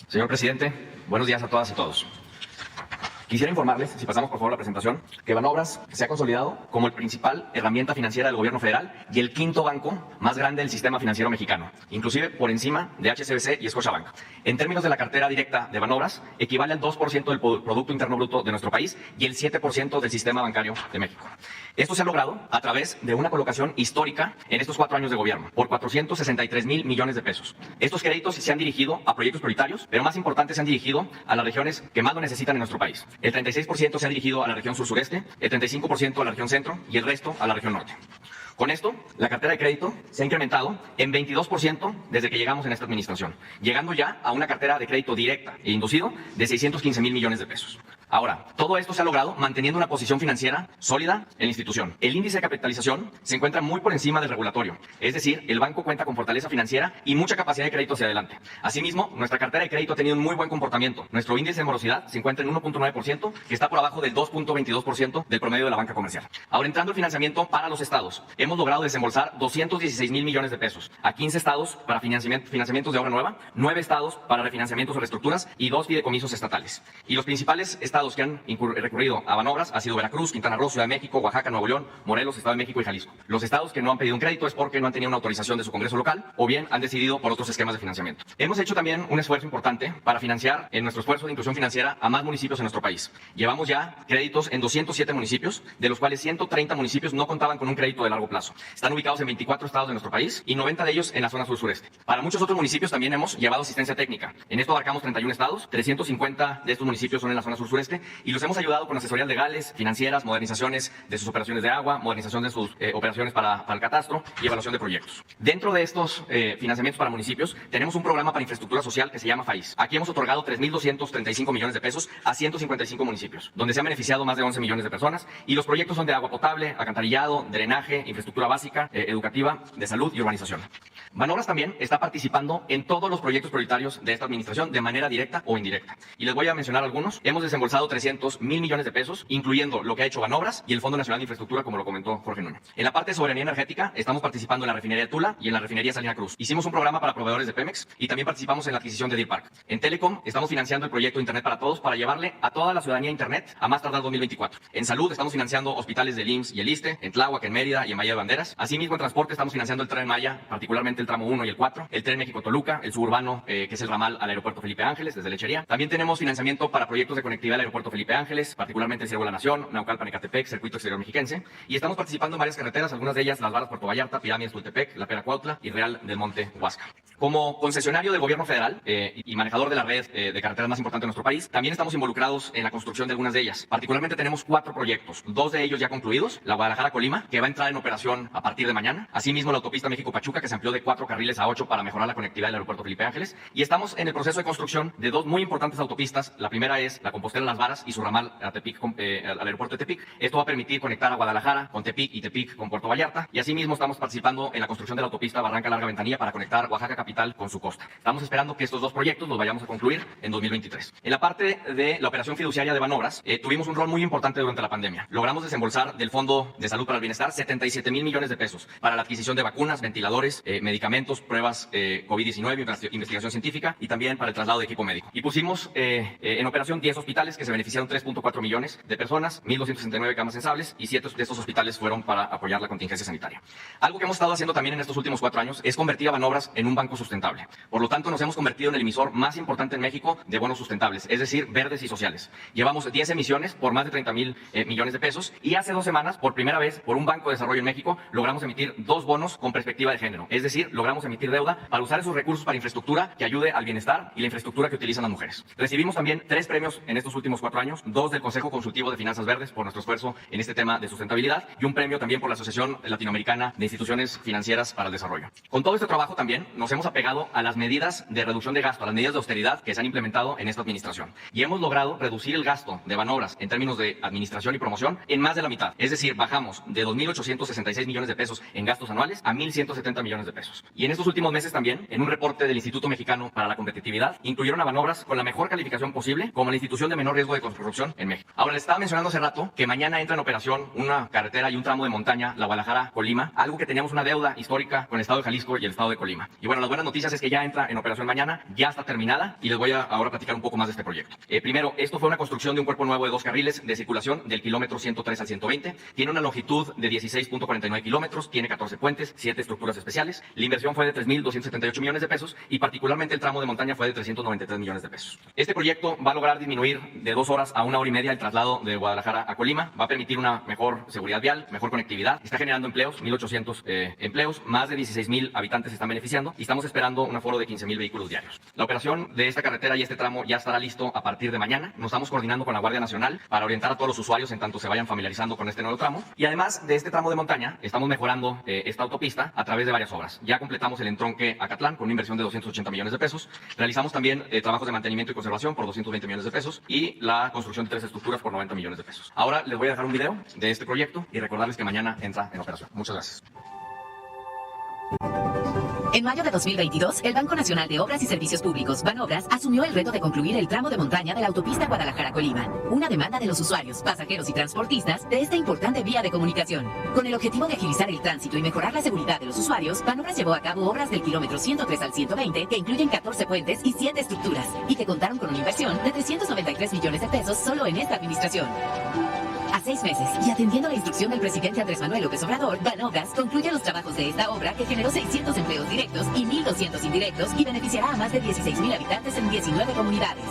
Señor presidente, buenos días a todas y todos. Quisiera informarles, si pasamos por favor la presentación, que Banobras se ha consolidado como el principal herramienta financiera del gobierno federal y el quinto banco más grande del sistema financiero mexicano, inclusive por encima de HSBC y Scotiabank. En términos de la cartera directa de Banobras, equivale al 2% del Producto Interno Bruto de nuestro país y el 7% del sistema bancario de México. Esto se ha logrado a través de una colocación histórica en estos 4 años de gobierno, por 463.000 millones de pesos. Estos créditos se han dirigido a proyectos prioritarios, pero más importante, se han dirigido a las regiones que más lo necesitan en nuestro país. El 36% se ha dirigido a la región sur-sureste, el 35% a la región centro y el resto a la región norte. Con esto, la cartera de crédito se ha incrementado en 22% desde que llegamos en esta administración, llegando ya a una cartera de crédito directa e inducido de 615.000 millones de pesos. Ahora, todo esto se ha logrado manteniendo una posición financiera sólida en la institución. El índice de capitalización se encuentra muy por encima del regulatorio, es decir, el banco cuenta con fortaleza financiera y mucha capacidad de crédito hacia adelante. Asimismo, nuestra cartera de crédito ha tenido un muy buen comportamiento. Nuestro índice de morosidad se encuentra en 1.9%, que está por abajo del 2.22% del promedio de la banca comercial. Ahora, entrando al financiamiento para los estados, hemos logrado desembolsar 216.000 millones de pesos a 15 estados para financiamientos de obra nueva, 9 estados para refinanciamientos o reestructuras y 2 fideicomisos estatales. Y los principales estados estados que han recurrido a Banobras ha sido Veracruz, Quintana Roo, Ciudad de México, Oaxaca, Nuevo León, Morelos, Estado de México y Jalisco. Los estados que no han pedido un crédito es porque no han tenido una autorización de su Congreso local o bien han decidido por otros esquemas de financiamiento. Hemos hecho también un esfuerzo importante para financiar en nuestro esfuerzo de inclusión financiera a más municipios en nuestro país. Llevamos ya créditos en 207 municipios, de los cuales 130 municipios no contaban con un crédito de largo plazo. Están ubicados en 24 estados de nuestro país y 90 de ellos en la zona sur-sureste. Para muchos otros municipios también hemos llevado asistencia técnica. En esto abarcamos 31 estados, 350 de estos municipios son en la zona sur-sureste y los hemos ayudado con asesorías legales, financieras, modernizaciones de sus operaciones de agua, modernización de sus operaciones para el catastro y evaluación de proyectos. Dentro de estos financiamientos para municipios tenemos un programa para infraestructura social que se llama FAIS. Aquí hemos otorgado 3.235 millones de pesos a 155 municipios, donde se han beneficiado más de 11 millones de personas y los proyectos son de agua potable, alcantarillado, drenaje, infraestructura básica, educativa, de salud y urbanización. Banobras también está participando en todos los proyectos prioritarios de esta administración de manera directa o indirecta. Y les voy a mencionar algunos. Hemos desembolsado 300.000 millones de pesos, incluyendo lo que ha hecho Banobras y el Fondo Nacional de Infraestructura, como lo comentó Jorge Núñez. En la parte de soberanía energética, estamos participando en la refinería de Tula y en la refinería Salina Cruz. Hicimos un programa para proveedores de Pemex y también participamos en la adquisición de Deer Park. En Telecom, estamos financiando el proyecto Internet para Todos para llevarle a toda la ciudadanía Internet a más tardar 2024. En salud, estamos financiando hospitales del IMSS y el ISSSTE, en Tláhuac, en Mérida y en Bahía de Banderas. Asimismo, en transporte, estamos financiando el Tren Maya, particularmente el tramo 1 y el 4, el Tren México-Toluca, el suburbano, que es el ramal al aeropuerto Felipe Ángeles, desde Lechería. También tenemos financiamiento para proyectos de conectividad al aeropuerto Felipe Ángeles, particularmente el Ciervo de la Nación, Naucalpan, Ecatepec, Circuito Exterior Mexiquense. Y estamos participando en varias carreteras, algunas de ellas Las Varas, Puerto Vallarta, Pirámides, Tultepec, La Pera, Cuautla y Real del Monte, Huasca. Como concesionario del gobierno federal y manejador de la red de carreteras más importante de nuestro país, también estamos involucrados en la construcción de algunas de ellas. Particularmente tenemos 4 proyectos, 2 de ellos ya concluidos, la Guadalajara-Colima, que va a entrar en operación a partir de mañana. Asimismo, la autopista México-Pachuca, que se amplió de 4 carriles a 8 para mejorar la conectividad del aeropuerto Felipe Ángeles. Y estamos en el proceso de construcción de 2 muy importantes autopistas. La primera es la Compostela Las Varas y su ramal a Tepic, al aeropuerto de Tepic. Esto va a permitir conectar a Guadalajara con Tepic y Tepic con Puerto Vallarta. Y asimismo estamos participando en la construcción de la autopista Barranca Larga Ventanilla para conectar Oaxaca capital con su costa. Estamos esperando que estos 2 proyectos los vayamos a concluir en 2023. En la parte de la operación fiduciaria de Banobras, tuvimos un rol muy importante durante la pandemia. Logramos desembolsar del Fondo de Salud para el Bienestar 77.000 millones de pesos para la adquisición de vacunas, ventiladores, medicamentos, pruebas COVID-19, investigación científica y también para el traslado de equipo médico. Y pusimos en operación 10 hospitales que se beneficiaron 3.4 millones de personas, 1.269 camas sensables y 7 de estos hospitales fueron para apoyar la contingencia sanitaria. Algo que hemos estado haciendo también en estos últimos 4 años es convertir a Banobras en un banco sustentable. Por lo tanto, nos hemos convertido en el emisor más importante en México de bonos sustentables, es decir, verdes y sociales. Llevamos 10 emisiones por más de 30.000 millones de pesos y hace 2 semanas, por primera vez, por un banco de desarrollo en México, logramos emitir 2 bonos con perspectiva de género. Es decir, logramos emitir deuda para usar esos recursos para infraestructura que ayude al bienestar y la infraestructura que utilizan las mujeres. Recibimos también 3 premios en estos últimos 4 años, 2 del Consejo Consultivo de Finanzas Verdes por nuestro esfuerzo en este tema de sustentabilidad y un premio también por la Asociación Latinoamericana de Instituciones Financieras para el Desarrollo. Con todo este trabajo también nos hemos apegado a las medidas de reducción de gasto, a las medidas de austeridad que se han implementado en esta administración. Y hemos logrado reducir el gasto de Banobras en términos de administración y promoción en más de la mitad. Es decir, bajamos de 2.866 millones de pesos en gastos anuales a 1.170 millones de pesos. Y en estos últimos meses también, en un reporte del Instituto Mexicano para la Competitividad, incluyeron a Banobras con la mejor calificación posible como la institución de menor riesgo de corrupción en México. Ahora, les estaba mencionando hace rato que mañana entra en operación una carretera y un tramo de montaña, la Guadalajara-Colima, algo que teníamos una deuda histórica con el Estado de Jalisco y el Estado de Colima. Y bueno, las buenas noticias es que ya entra en operación mañana, ya está terminada y les voy a ahora platicar un poco más de este proyecto. Primero, esto fue una construcción de un cuerpo nuevo de 2 carriles de circulación del kilómetro 103 al 120. Tiene una longitud de 16.49 kilómetros, tiene 14 puentes, 7 estructuras especiales. La inversión fue de 3.278 millones de pesos y particularmente el tramo de montaña fue de 393 millones de pesos. Este proyecto va a lograr disminuir de 2 horas a 1 hora y media el traslado de Guadalajara a Colima, va a permitir una mejor seguridad vial, mejor conectividad, está generando empleos, 1.800 empleos, más de 16.000 habitantes se están beneficiando y estamos esperando un aforo de 15.000 vehículos diarios. La operación de esta carretera y este tramo ya estará listo a partir de mañana. Nos estamos coordinando con la Guardia Nacional para orientar a todos los usuarios en tanto se vayan familiarizando con este nuevo tramo. Y además de este tramo de montaña, estamos mejorando esta autopista a través de varias obras. Ya completamos el entronque Acatlán con una inversión de 280 millones de pesos. Realizamos también trabajos de mantenimiento y conservación por 220 millones de pesos y la construcción de 3 estructuras por 90 millones de pesos. Ahora les voy a dejar un video de este proyecto y recordarles que mañana entra en operación. Muchas gracias. En mayo de 2022, el Banco Nacional de Obras y Servicios Públicos, Banobras, asumió el reto de concluir el tramo de montaña de la autopista Guadalajara-Colima, una demanda de los usuarios, pasajeros y transportistas de esta importante vía de comunicación. Con el objetivo de agilizar el tránsito y mejorar la seguridad de los usuarios, Banobras llevó a cabo obras del kilómetro 103 al 120 que incluyen 14 puentes y 7 estructuras, y que contaron con una inversión de 393 millones de pesos solo en esta administración. A 6 meses, y atendiendo la instrucción del presidente Andrés Manuel López Obrador, Banobras concluye los trabajos de esta obra que generó 600 empleos directos y 1.200 indirectos y beneficiará a más de 16,000 habitantes en 19 comunidades.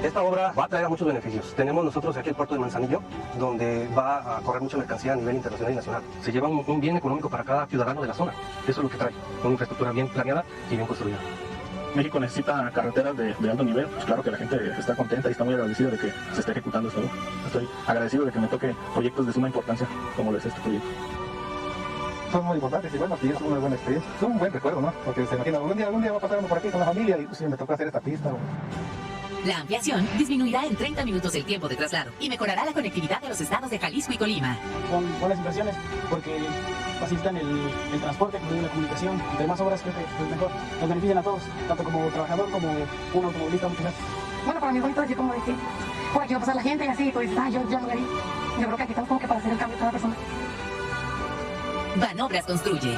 Esta obra va a traer muchos beneficios. Tenemos nosotros aquí el puerto de Manzanillo, donde va a correr mucha mercancía a nivel internacional y nacional. Se lleva un bien económico para cada ciudadano de la zona. Eso es lo que trae, una infraestructura bien planeada y bien construida. México necesita carreteras de alto nivel. Pues claro que la gente está contenta y está muy agradecida de que se esté ejecutando esto. Estoy agradecido de que me toque proyectos de suma importancia como lo es este proyecto. Son muy importantes y bueno, sí, es una buena experiencia. Es un buen recuerdo, ¿no? Porque se imagina, algún día va a pasar uno por aquí con la familia y pues, me tocó hacer esta pista. La ampliación disminuirá en 30 minutos el tiempo de traslado y mejorará la conectividad de los estados de Jalisco y Colima. Son buenas inversiones porque facilitan el transporte, la comunicación. Entre más obras creo que es mejor. Nos benefician a todos, tanto como trabajador como un automovilista. Bueno, para mí es bonito decir como de que por aquí va a pasar la gente y así, pues yo lo haría. Yo creo que aquí estamos como que para hacer el cambio de cada persona. Banobras construye.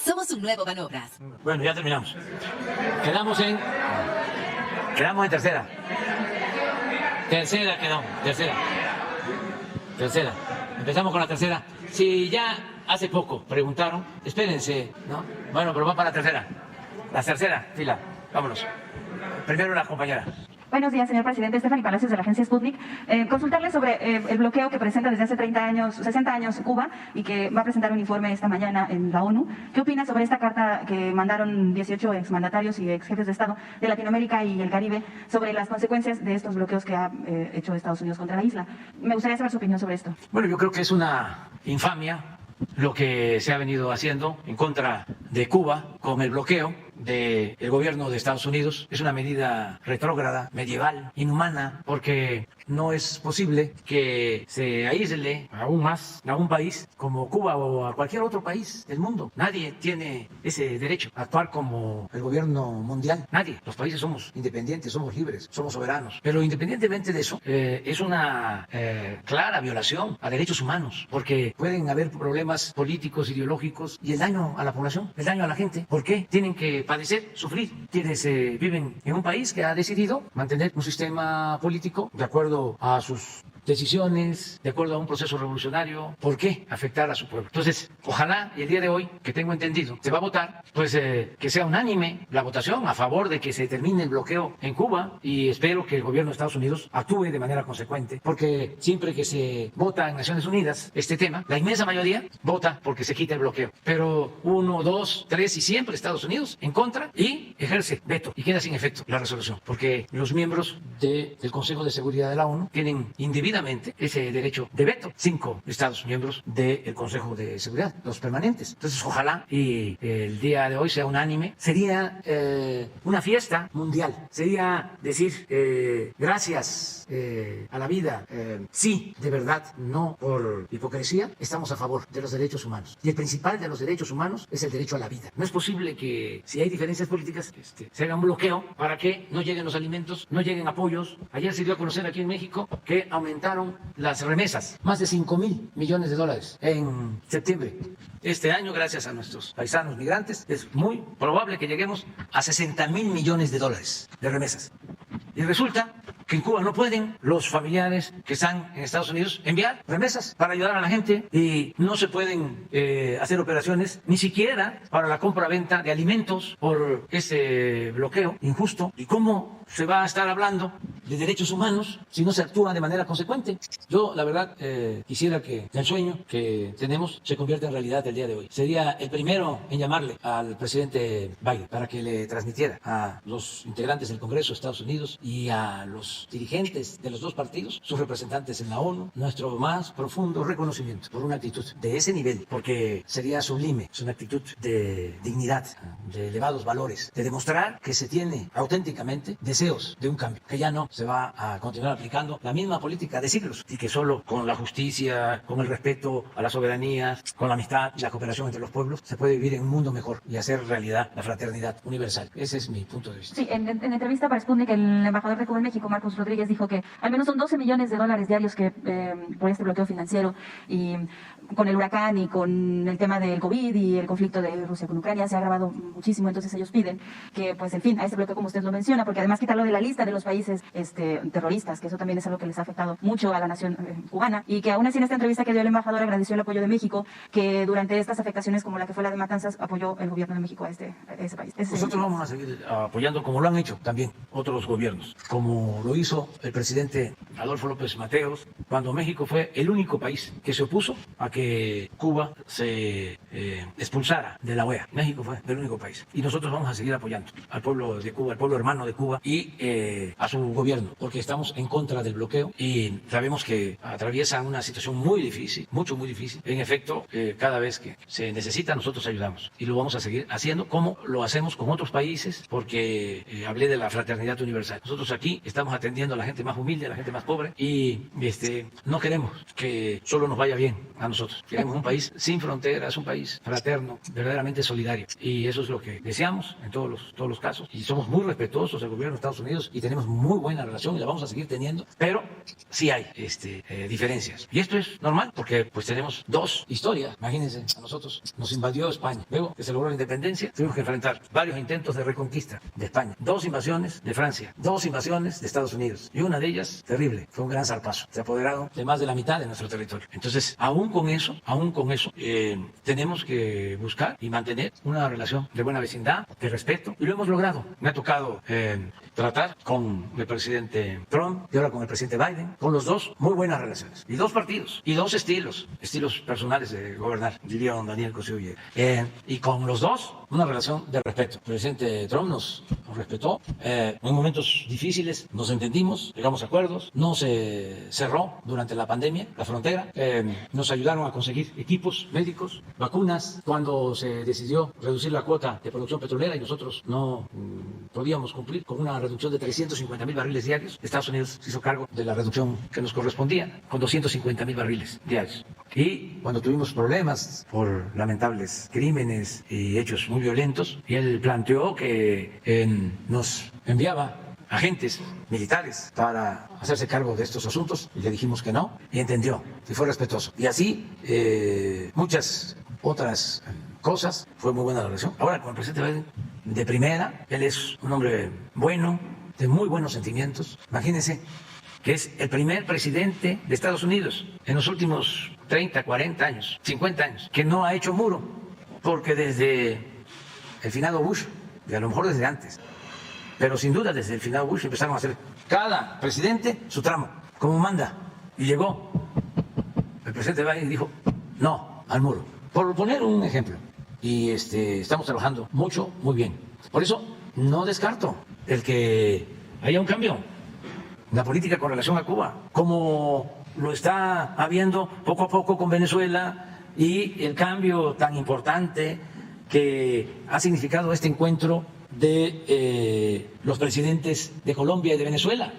Somos un nuevo Banobras. Bueno, ya terminamos. Quedamos en tercera. Tercera. Empezamos con la tercera. Si ya hace poco preguntaron, espérense, ¿no? Bueno, pero va para la tercera. La tercera fila. Vámonos. Primero la compañera. Buenos días, señor presidente. Stephanie Palacios, de la agencia Sputnik. Consultarle sobre el bloqueo que presenta desde hace 60 años Cuba y que va a presentar un informe esta mañana en la ONU. ¿Qué opina sobre esta carta que mandaron 18 exmandatarios y ex jefes de Estado de Latinoamérica y el Caribe sobre las consecuencias de estos bloqueos que ha hecho Estados Unidos contra la isla? Me gustaría saber su opinión sobre esto. Bueno, yo creo que es una infamia lo que se ha venido haciendo en contra de Cuba con el bloqueo del gobierno de Estados Unidos. Es una medida retrógrada, medieval, inhumana, porque no es posible que se aísle aún más a un país como Cuba o a cualquier otro país del mundo. Nadie tiene ese derecho a actuar como el gobierno mundial. Nadie. Los países somos independientes, somos libres, somos soberanos. Pero independientemente de eso, es una clara violación a derechos humanos, porque pueden haber problemas políticos, ideológicos y el daño a la población, el daño a la gente. ¿Por qué tienen que padecer, sufrir quienes viven en un país que ha decidido mantener un sistema político de acuerdo a sus decisiones, de acuerdo a un proceso revolucionario? ¿Por qué afectar a su pueblo? Entonces, ojalá y el día de hoy, que tengo entendido, se va a votar, pues que sea unánime la votación a favor de que se termine el bloqueo en Cuba, y espero que el gobierno de Estados Unidos actúe de manera consecuente, porque siempre que se vota en Naciones Unidas este tema, la inmensa mayoría vota porque se quite el bloqueo, pero 1, 2, 3 y siempre Estados Unidos en contra y ejerce veto y queda sin efecto la resolución, porque los miembros del Consejo de Seguridad de la ONU tienen indebidamente ese derecho de veto. 5 Estados miembros del Consejo de Seguridad, los permanentes. Entonces, ojalá y el día de hoy sea unánime. Sería una fiesta mundial. Sería decir gracias a la vida. Sí, de verdad, no por hipocresía, estamos a favor de los derechos humanos. Y el principal de los derechos humanos es el derecho a la vida. No es posible que, si hay diferencias políticas, se haga un bloqueo para que no lleguen los alimentos, no lleguen apoyos. Ayer se dio a conocer aquí en México que aumentaron las remesas, más de 5,000 millones de dólares en septiembre. Este año, gracias a nuestros paisanos migrantes, es muy probable que lleguemos a 60,000 millones de dólares de remesas. Y resulta que en Cuba no pueden los familiares que están en Estados Unidos enviar remesas para ayudar a la gente, y no se pueden hacer operaciones ni siquiera para la compra-venta de alimentos por ese bloqueo injusto. ¿Y cómo se va a estar hablando de derechos humanos si no se actúa de manera consecuente? Yo, la verdad, quisiera que el sueño que tenemos se convierta en realidad el día de hoy. Sería el primero en llamarle al presidente Biden para que le transmitiera a los integrantes del Congreso de Estados Unidos y a los dirigentes de los dos partidos, sus representantes en la ONU, nuestro más profundo reconocimiento por una actitud de ese nivel, porque sería sublime. Es una actitud de dignidad, de elevados valores, de demostrar que se tiene auténticamente deseo deseos de un cambio, que ya no se va a continuar aplicando la misma política de siglos y que solo con la justicia, con el respeto a las soberanías, con la amistad y la cooperación entre los pueblos se puede vivir en un mundo mejor y hacer realidad la fraternidad universal. Ese es mi punto de vista. Sí, en entrevista para Sputnik, el embajador de Cuba en México, Marcos Rodríguez, dijo que al menos son 12 millones de dólares diarios que por este bloqueo financiero y con el huracán y con el tema del COVID y el conflicto de Rusia con Ucrania se ha agravado muchísimo. Entonces ellos piden que, pues, en fin, a este bloqueo, como usted lo menciona, porque además quitarlo de la lista de los países terroristas, que eso también es algo que les ha afectado mucho a la nación cubana, y que aún así en esta entrevista que dio el embajador agradeció el apoyo de México, que durante estas afectaciones como la que fue la de Matanzas apoyó el gobierno de México a ese país. Nosotros vamos a seguir apoyando, como lo han hecho también otros gobiernos, como lo hizo el presidente Adolfo López Mateos, cuando México fue el único país que se opuso a que Cuba se expulsara de la OEA. México fue el único país. Y nosotros vamos a seguir apoyando al pueblo de Cuba, al pueblo hermano de Cuba y a su gobierno, porque estamos en contra del bloqueo y sabemos que atraviesa una situación muy difícil, muy difícil. En efecto, cada vez que se necesita, nosotros ayudamos y lo vamos a seguir haciendo como lo hacemos con otros países, porque hablé de la fraternidad universal. Nosotros aquí estamos atendiendo a la gente más humilde, a la gente más pobre y no queremos que solo nos vaya bien a nosotros. Queremos un país sin fronteras, un país fraterno, verdaderamente solidario. Y eso es lo que deseamos en todos los casos. Y somos muy respetuosos del gobierno de Estados Unidos y tenemos muy buena relación y la vamos a seguir teniendo. Pero sí hay diferencias. Y esto es normal porque pues tenemos dos historias. Imagínense, a nosotros nos invadió España. Luego que se logró la independencia, tuvimos que enfrentar varios intentos de reconquista de España. 2 invasiones de Francia, 2 invasiones de Estados Unidos. Y una de ellas, terrible, fue un gran zarpazo. Se apoderaron de más de la mitad de nuestro territorio. Entonces, aún con eso, tenemos que buscar y mantener una relación de buena vecindad, de respeto, y lo hemos logrado. Me ha tocado tratar con el presidente Trump y ahora con el presidente Biden, con los dos muy buenas relaciones, y 2 partidos, y 2 estilos personales de gobernar, diría don Daniel Cosío Villegas. Y con los dos, una relación de respeto. El presidente Trump nos respetó, en momentos difíciles nos entendimos, llegamos a acuerdos, no se cerró durante la pandemia la frontera, nos ayudaron a conseguir equipos médicos, vacunas, cuando se decidió reducir la cuota de producción petrolera y nosotros no podíamos cumplir con una reducción de 350,000 barriles diarios. Estados Unidos se hizo cargo de la reducción que nos correspondía con 250,000 barriles diarios. Y cuando tuvimos problemas por lamentables crímenes y hechos muy violentos, él planteó que nos enviaba agentes militares para hacerse cargo de estos asuntos y le dijimos que no y entendió y fue respetuoso. Y así muchas otras cosas, fue muy buena la relación. Ahora con el presidente Biden, de primera, él es un hombre bueno, de muy buenos sentimientos. Imagínense que es el primer presidente de Estados Unidos en los últimos 30, 40 años, 50 años, que no ha hecho muro, porque desde el finado Bush, y a lo mejor desde antes, pero sin duda desde el finado Bush empezaron a hacer cada presidente su tramo, como manda, y llegó el presidente Biden y dijo no al muro, por poner un ejemplo, y estamos trabajando mucho, muy bien. Por eso no descarto el que haya un cambio en la política con relación a Cuba, como lo está habiendo poco a poco con Venezuela y el cambio tan importante que ha significado este encuentro de los presidentes de Colombia y de Venezuela,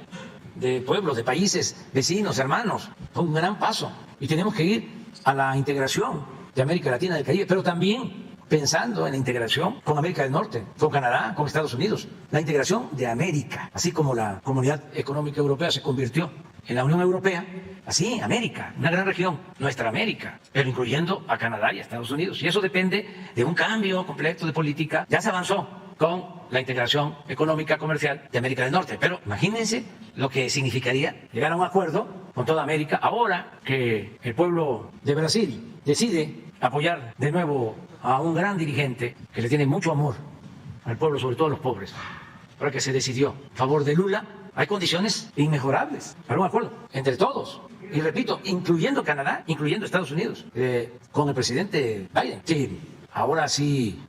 de pueblos, de países vecinos, hermanos. Fue un gran paso y tenemos que ir a la integración de América Latina y del Caribe, pero también pensando en la integración con América del Norte, con Canadá, con Estados Unidos, la integración de América, así como la Comunidad Económica Europea se convirtió en la Unión Europea, así América, una gran región, nuestra América, pero incluyendo a Canadá y a Estados Unidos. Y eso depende de un cambio completo de política. Ya se avanzó con la integración económica comercial de América del Norte, pero imagínense lo que significaría llegar a un acuerdo con toda América ahora que el pueblo de Brasil decide apoyar de nuevo a un gran dirigente que le tiene mucho amor al pueblo, sobre todo a los pobres. Ahora que se decidió a favor de Lula, hay condiciones inmejorables para un acuerdo entre todos. Y repito, incluyendo Canadá, incluyendo Estados Unidos, con el presidente Biden. Sí, ahora sí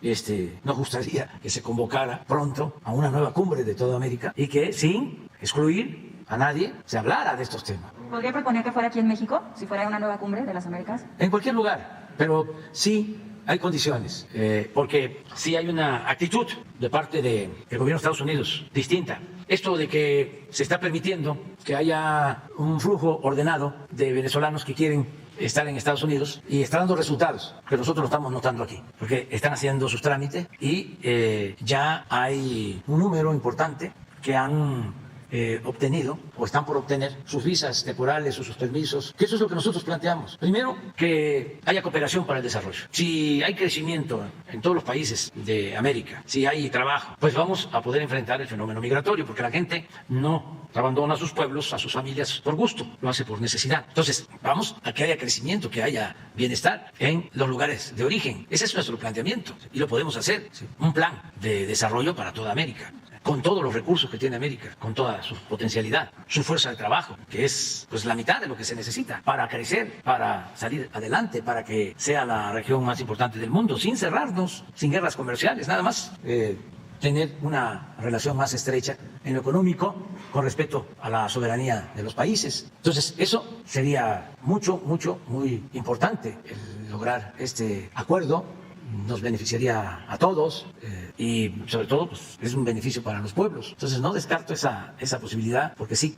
nos gustaría que se convocara pronto a una nueva cumbre de toda América y que sin excluir a nadie se hablara de estos temas. ¿Podría proponer que fuera aquí en México, si fuera una nueva cumbre de las Américas? En cualquier lugar, pero sí hay condiciones, porque sí hay una actitud de parte del gobierno de Estados Unidos distinta esto de que se está permitiendo que haya un flujo ordenado de venezolanos que quieren estar en Estados Unidos y está dando resultados que nosotros lo estamos notando aquí, porque están haciendo sus trámites y ya hay un número importante que han obtenido o están por obtener sus visas temporales o sus permisos, que eso es lo que nosotros planteamos. Primero, que haya cooperación para el desarrollo. Si hay crecimiento en todos los países de América, si hay trabajo, pues vamos a poder enfrentar el fenómeno migratorio, porque la gente no abandona a sus pueblos, a sus familias por gusto, lo hace por necesidad. Entonces, vamos a que haya crecimiento, que haya bienestar en los lugares de origen. Ese es nuestro planteamiento y lo podemos hacer. ¿Sí? Un plan de desarrollo para toda América, con todos los recursos que tiene América, con toda su potencialidad, su fuerza de trabajo, que es pues la mitad de lo que se necesita para crecer, para salir adelante, para que sea la región más importante del mundo, sin cerrarnos, sin guerras comerciales, nada más tener una relación más estrecha en lo económico con respecto a la soberanía de los países. Entonces, eso sería muy importante, el lograr este acuerdo. Nos beneficiaría a todos y sobre todo pues, es un beneficio para los pueblos. Entonces no descarto esa posibilidad porque sí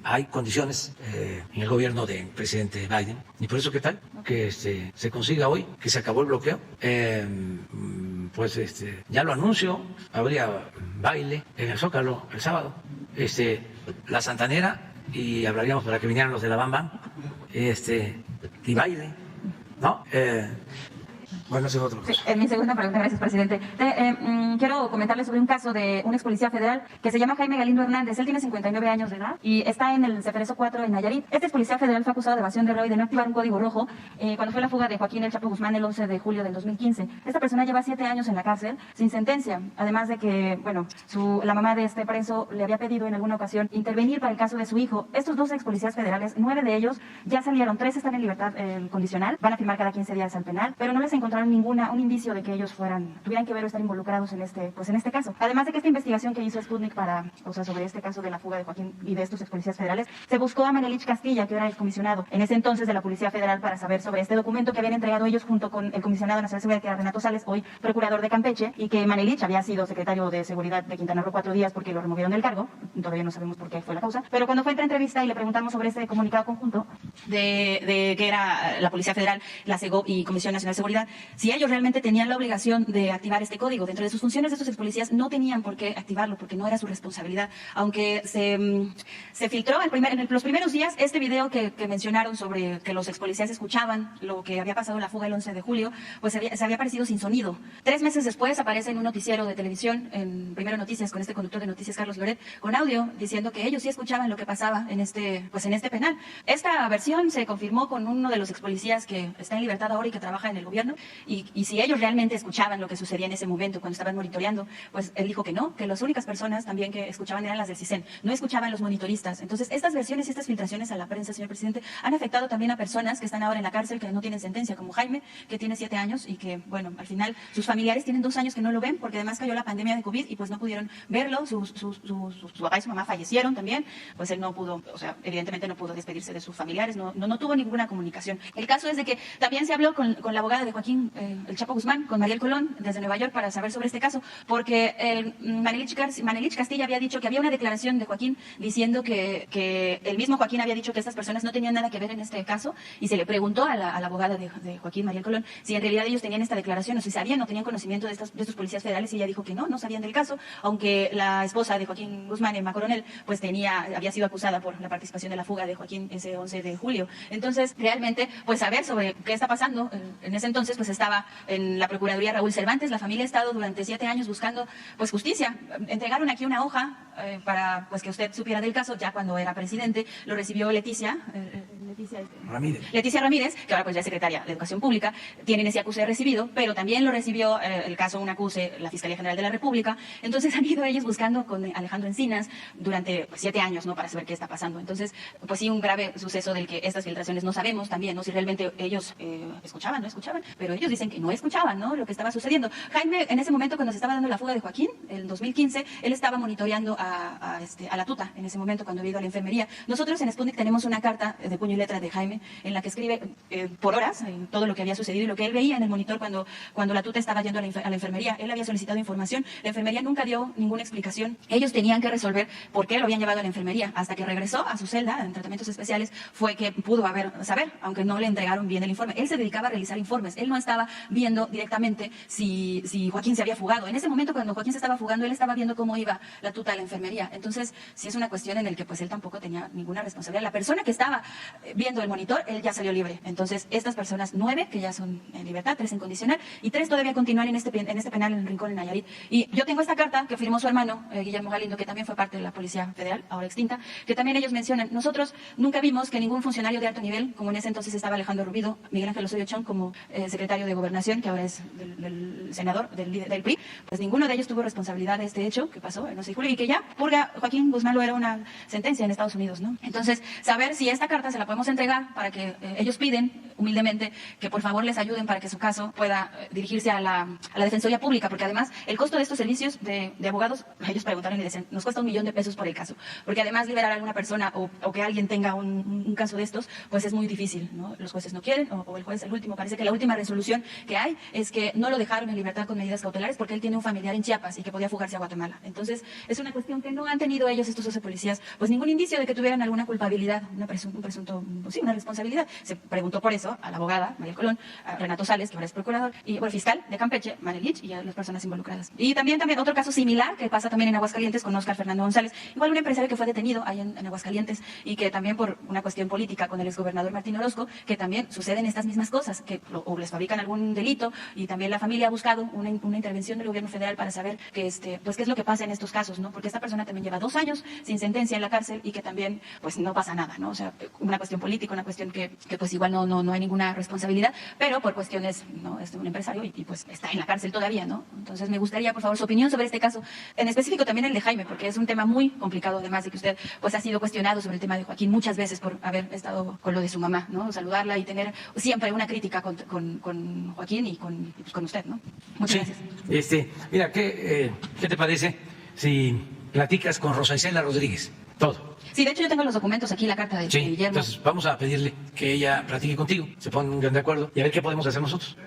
hay condiciones en el gobierno del presidente Biden y por eso ¿qué tal? Que se consiga hoy, que se acabó el bloqueo. Pues ya lo anuncio, habría baile en el Zócalo el sábado, la Santanera y hablaríamos para que vinieran los de la Bam Bam y baile, ¿no? Bueno, ese es otro. Sí, en mi segunda pregunta, gracias, presidente. Quiero comentarle sobre un caso de un ex policía federal que se llama Jaime Galindo Hernández. Él tiene 59 años de edad y está en el Ceferezo 4 en Nayarit. Este ex policía federal fue acusado de evasión de robo y de no activar un código rojo cuando fue la fuga de Joaquín El Chapo Guzmán el 11 de julio del 2015. Esta persona lleva 7 años en la cárcel sin sentencia. Además de que, bueno, la mamá de este preso le había pedido en alguna ocasión intervenir para el caso de su hijo. Estos 2 ex policías federales, 9 de ellos ya salieron, 3 están en libertad condicional, van a firmar cada 15 días al penal, pero no les encontraron un indicio de que ellos tuvieran que ver o estar involucrados en este caso. Además de que esta investigación que hizo Sputnik sobre este caso de la fuga de Joaquín y de estos ex policías federales, se buscó a Manelich Castilla, que era el comisionado en ese entonces de la Policía Federal, para saber sobre este documento que habían entregado ellos junto con el comisionado nacional de seguridad, que era Renato Sales, hoy procurador de Campeche, y que Manelich había sido secretario de seguridad de Quintana Roo 4 días porque lo removieron del cargo. Todavía no sabemos por qué fue la causa, pero cuando fue a entrevista y le preguntamos sobre este comunicado conjunto de que era la Policía Federal, la SEGOV y Comisión Nacional de Seguridad, si ellos realmente tenían la obligación de activar este código. Dentro de sus funciones, estos ex policías no tenían por qué activarlo porque no era su responsabilidad. Aunque se filtró en los primeros días este video que mencionaron sobre que los ex policías escuchaban lo que había pasado en la fuga el 11 de julio, pues se había aparecido sin sonido. 3 meses después aparece en un noticiero de televisión, en Primero Noticias, con este conductor de noticias, Carlos Loret, con audio diciendo que ellos sí escuchaban lo que pasaba en este penal. Esta versión se confirmó con uno de los ex policías que está en libertad ahora y que trabaja en el gobierno, y si ellos realmente escuchaban lo que sucedía en ese momento cuando estaban monitoreando, pues él dijo que no, que las únicas personas también que escuchaban eran las del CISEN, no escuchaban los monitoristas. Entonces, estas versiones y estas filtraciones a la prensa, señor presidente, han afectado también a personas que están ahora en la cárcel, que no tienen sentencia, como Jaime, que tiene 7 años y que, bueno, al final sus familiares tienen 2 años que no lo ven porque además cayó la pandemia de COVID y pues no pudieron verlo, su papá y su mamá fallecieron también, pues él no pudo, o sea, evidentemente no pudo despedirse de sus familiares, no tuvo ninguna comunicación. El caso es de que también se habló con la abogada de Joaquín El Chapo Guzmán, con Mariel Colón, desde Nueva York, para saber sobre este caso, porque Manelich Castilla había dicho que había una declaración de Joaquín diciendo que el mismo Joaquín había dicho que estas personas no tenían nada que ver en este caso, y se le preguntó a la abogada de Joaquín, Mariel Colón, si en realidad ellos tenían esta declaración o si sabían o tenían conocimiento de estos policías federales, y ella dijo que no sabían del caso, aunque la esposa de Joaquín Guzmán, Emma Coronel, pues había sido acusada por la participación de la fuga de Joaquín ese 11 de julio. Entonces, realmente, pues saber sobre qué está pasando, en ese entonces, pues estaba en la Procuraduría Raúl Cervantes. La familia ha estado durante 7 años buscando pues justicia. Entregaron aquí una hoja para pues que usted supiera del caso. Ya cuando era presidente lo recibió Leticia Ramírez, que ahora pues ya es secretaria de Educación Pública. Tienen ese acuse recibido, pero también lo recibió el caso un acuse la Fiscalía General de la República. Entonces han ido ellos buscando con Alejandro Encinas durante 7 años, ¿no?, para saber qué está pasando. Entonces, pues sí, un grave suceso del que estas filtraciones no sabemos también, ¿no?, si realmente ellos escuchaban, no escuchaban, pero ellos dicen que no escuchaban, ¿no?, lo que estaba sucediendo. Jaime, en ese momento cuando se estaba dando la fuga de Joaquín, en 2015, él estaba monitoreando a la tuta en ese momento cuando había ido a la enfermería. Nosotros en Sputnik tenemos una carta de puño y letra letra de Jaime, en la que escribe por horas todo lo que había sucedido y lo que él veía en el monitor cuando la tuta estaba yendo a la enfermería. Él había solicitado información, la enfermería nunca dio ninguna explicación. Ellos tenían que resolver por qué lo habían llevado a la enfermería. Hasta que regresó a su celda en tratamientos especiales fue que pudo saber, aunque no le entregaron bien el informe. Él se dedicaba a realizar informes. Él no estaba viendo directamente si Joaquín se había fugado. En ese momento, cuando Joaquín se estaba fugando, él estaba viendo cómo iba la tuta a la enfermería. Entonces, sí es una cuestión en la que pues él tampoco tenía ninguna responsabilidad. La persona que estaba viendo el monitor, él ya salió libre. Entonces, estas personas 9, que ya son en libertad, 3 en condicional, y 3 todavía continúan en este penal en el Rincón, en Nayarit. Y yo tengo esta carta que firmó su hermano, Guillermo Galindo, que también fue parte de la Policía Federal, ahora extinta, que también ellos mencionan, nosotros nunca vimos que ningún funcionario de alto nivel, como en ese entonces estaba Alejandro Rubido, Miguel Ángel Osorio Chong como secretario de Gobernación, que ahora es del senador del PRI, pues ninguno de ellos tuvo responsabilidad de este hecho que pasó en 11 de julio y que ya purga Joaquín Guzmán lo era una sentencia en Estados Unidos, ¿no? Entonces, saber si esta carta se la podemos entregar para que ellos piden humildemente que por favor les ayuden para que su caso pueda dirigirse a la Defensoría Pública, porque además el costo de estos servicios de abogados, ellos preguntaron y decían, nos cuesta $1 millón por el caso, porque además liberar a alguna persona o que alguien tenga un caso de estos, pues es muy difícil, ¿no? Los jueces no quieren, o el juez, el último, parece que la última resolución que hay es que no lo dejaron en libertad con medidas cautelares porque él tiene un familiar en Chiapas y que podía fugarse a Guatemala. Entonces, es una cuestión que no han tenido ellos, estos 12 policías, pues ningún indicio de que tuvieran alguna culpabilidad, una responsabilidad. Se preguntó por eso a la abogada, María Colón, a Renato Sales, que ahora es procurador, y el fiscal de Campeche, Marelich, y a las personas involucradas. Y también otro caso similar que pasa también en Aguascalientes con Óscar Fernando González, igual un empresario que fue detenido ahí en Aguascalientes y que también por una cuestión política con el exgobernador Martín Orozco, que también suceden estas mismas cosas, que o les fabrican algún delito, y también la familia ha buscado una intervención del gobierno federal para saber pues qué es lo que pasa en estos casos, ¿no? Porque esta persona también lleva 2 años sin sentencia en la cárcel y que también pues no pasa nada, ¿no? O sea, una cuestión política, una cuestión que pues igual no hay ninguna responsabilidad, pero por cuestiones, ¿no? Es un empresario y pues está en la cárcel todavía, ¿no? Entonces me gustaría, por favor, su opinión sobre este caso, en específico también el de Jaime, porque es un tema muy complicado, además de que usted pues ha sido cuestionado sobre el tema de Joaquín muchas veces por haber estado con lo de su mamá, ¿no? Saludarla y tener siempre una crítica con Joaquín y con usted, ¿no? Muchas gracias. Mira, ¿qué te parece si platicas con Rosa Isela Rodríguez? Todo. Sí, de hecho yo tengo los documentos aquí, la carta de Guillermo. Entonces vamos a pedirle que ella platique contigo, se pongan de acuerdo y a ver qué podemos hacer nosotros.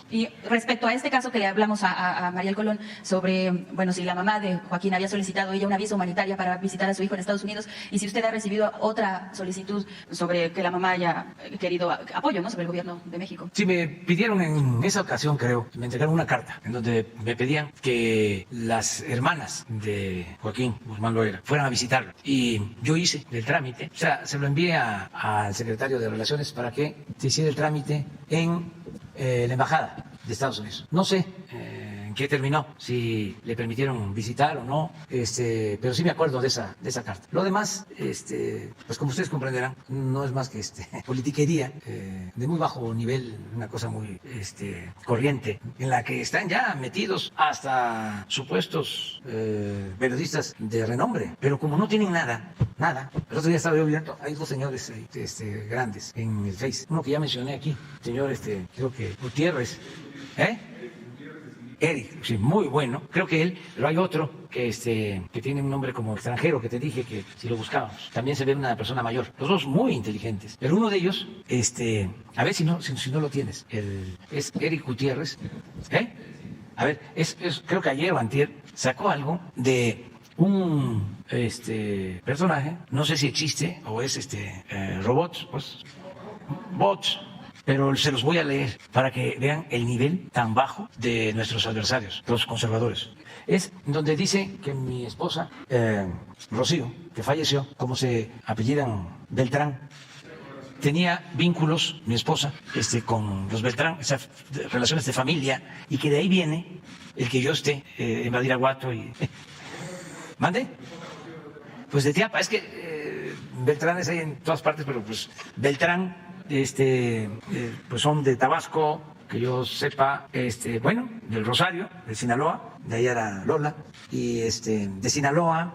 Y respecto a este caso que le hablamos a Mariel Colón sobre, bueno, si la mamá de Joaquín había solicitado ella una visa humanitaria para visitar a su hijo en Estados Unidos y si usted ha recibido otra solicitud sobre que la mamá haya querido apoyo, ¿no? Sobre el gobierno de México. Sí, me pidieron en esa ocasión, creo, me entregaron una carta en donde me pedían que las hermanas de Joaquín Guzmán Loera fueran a visitarlo. Y yo hice el trámite, o sea, se lo envié al secretario de Relaciones para que se hiciera el trámite en la embajada de Estados Unidos. No sé en qué terminó, si le permitieron visitar o no, pero sí me acuerdo de esa carta. Lo demás, pues como ustedes comprenderán, no es más que politiquería de muy bajo nivel, una cosa muy corriente, en la que están ya metidos hasta supuestos periodistas de renombre, pero como no tienen nada. El otro día estaba yo viendo, hay 2 señores grandes en el Face, uno que ya mencioné aquí, señor creo que Gutiérrez, Eric, sí, muy bueno, creo que él, pero hay otro que tiene un nombre como extranjero, que te dije que si lo buscábamos, también se ve una persona mayor, los 2 muy inteligentes, pero uno de ellos, a ver si no lo tienes, es Eric Gutiérrez, a ver, creo que ayer o antier sacó algo de un personaje, no sé si existe o es robots, pues, bots, pero se los voy a leer para que vean el nivel tan bajo de nuestros adversarios, los conservadores. Es donde dice que mi esposa, Rocío, que falleció, como se apellidan Beltrán, tenía vínculos, mi esposa, con los Beltrán, esas relaciones de familia, y que de ahí viene el que yo esté en Badiraguato y... ¿Mande? Pues de Tiapa, es que Beltrán es ahí en todas partes, pero pues Beltrán, pues son de Tabasco, que yo sepa, bueno, del Rosario, de Sinaloa, de ahí era Lola, y de Sinaloa,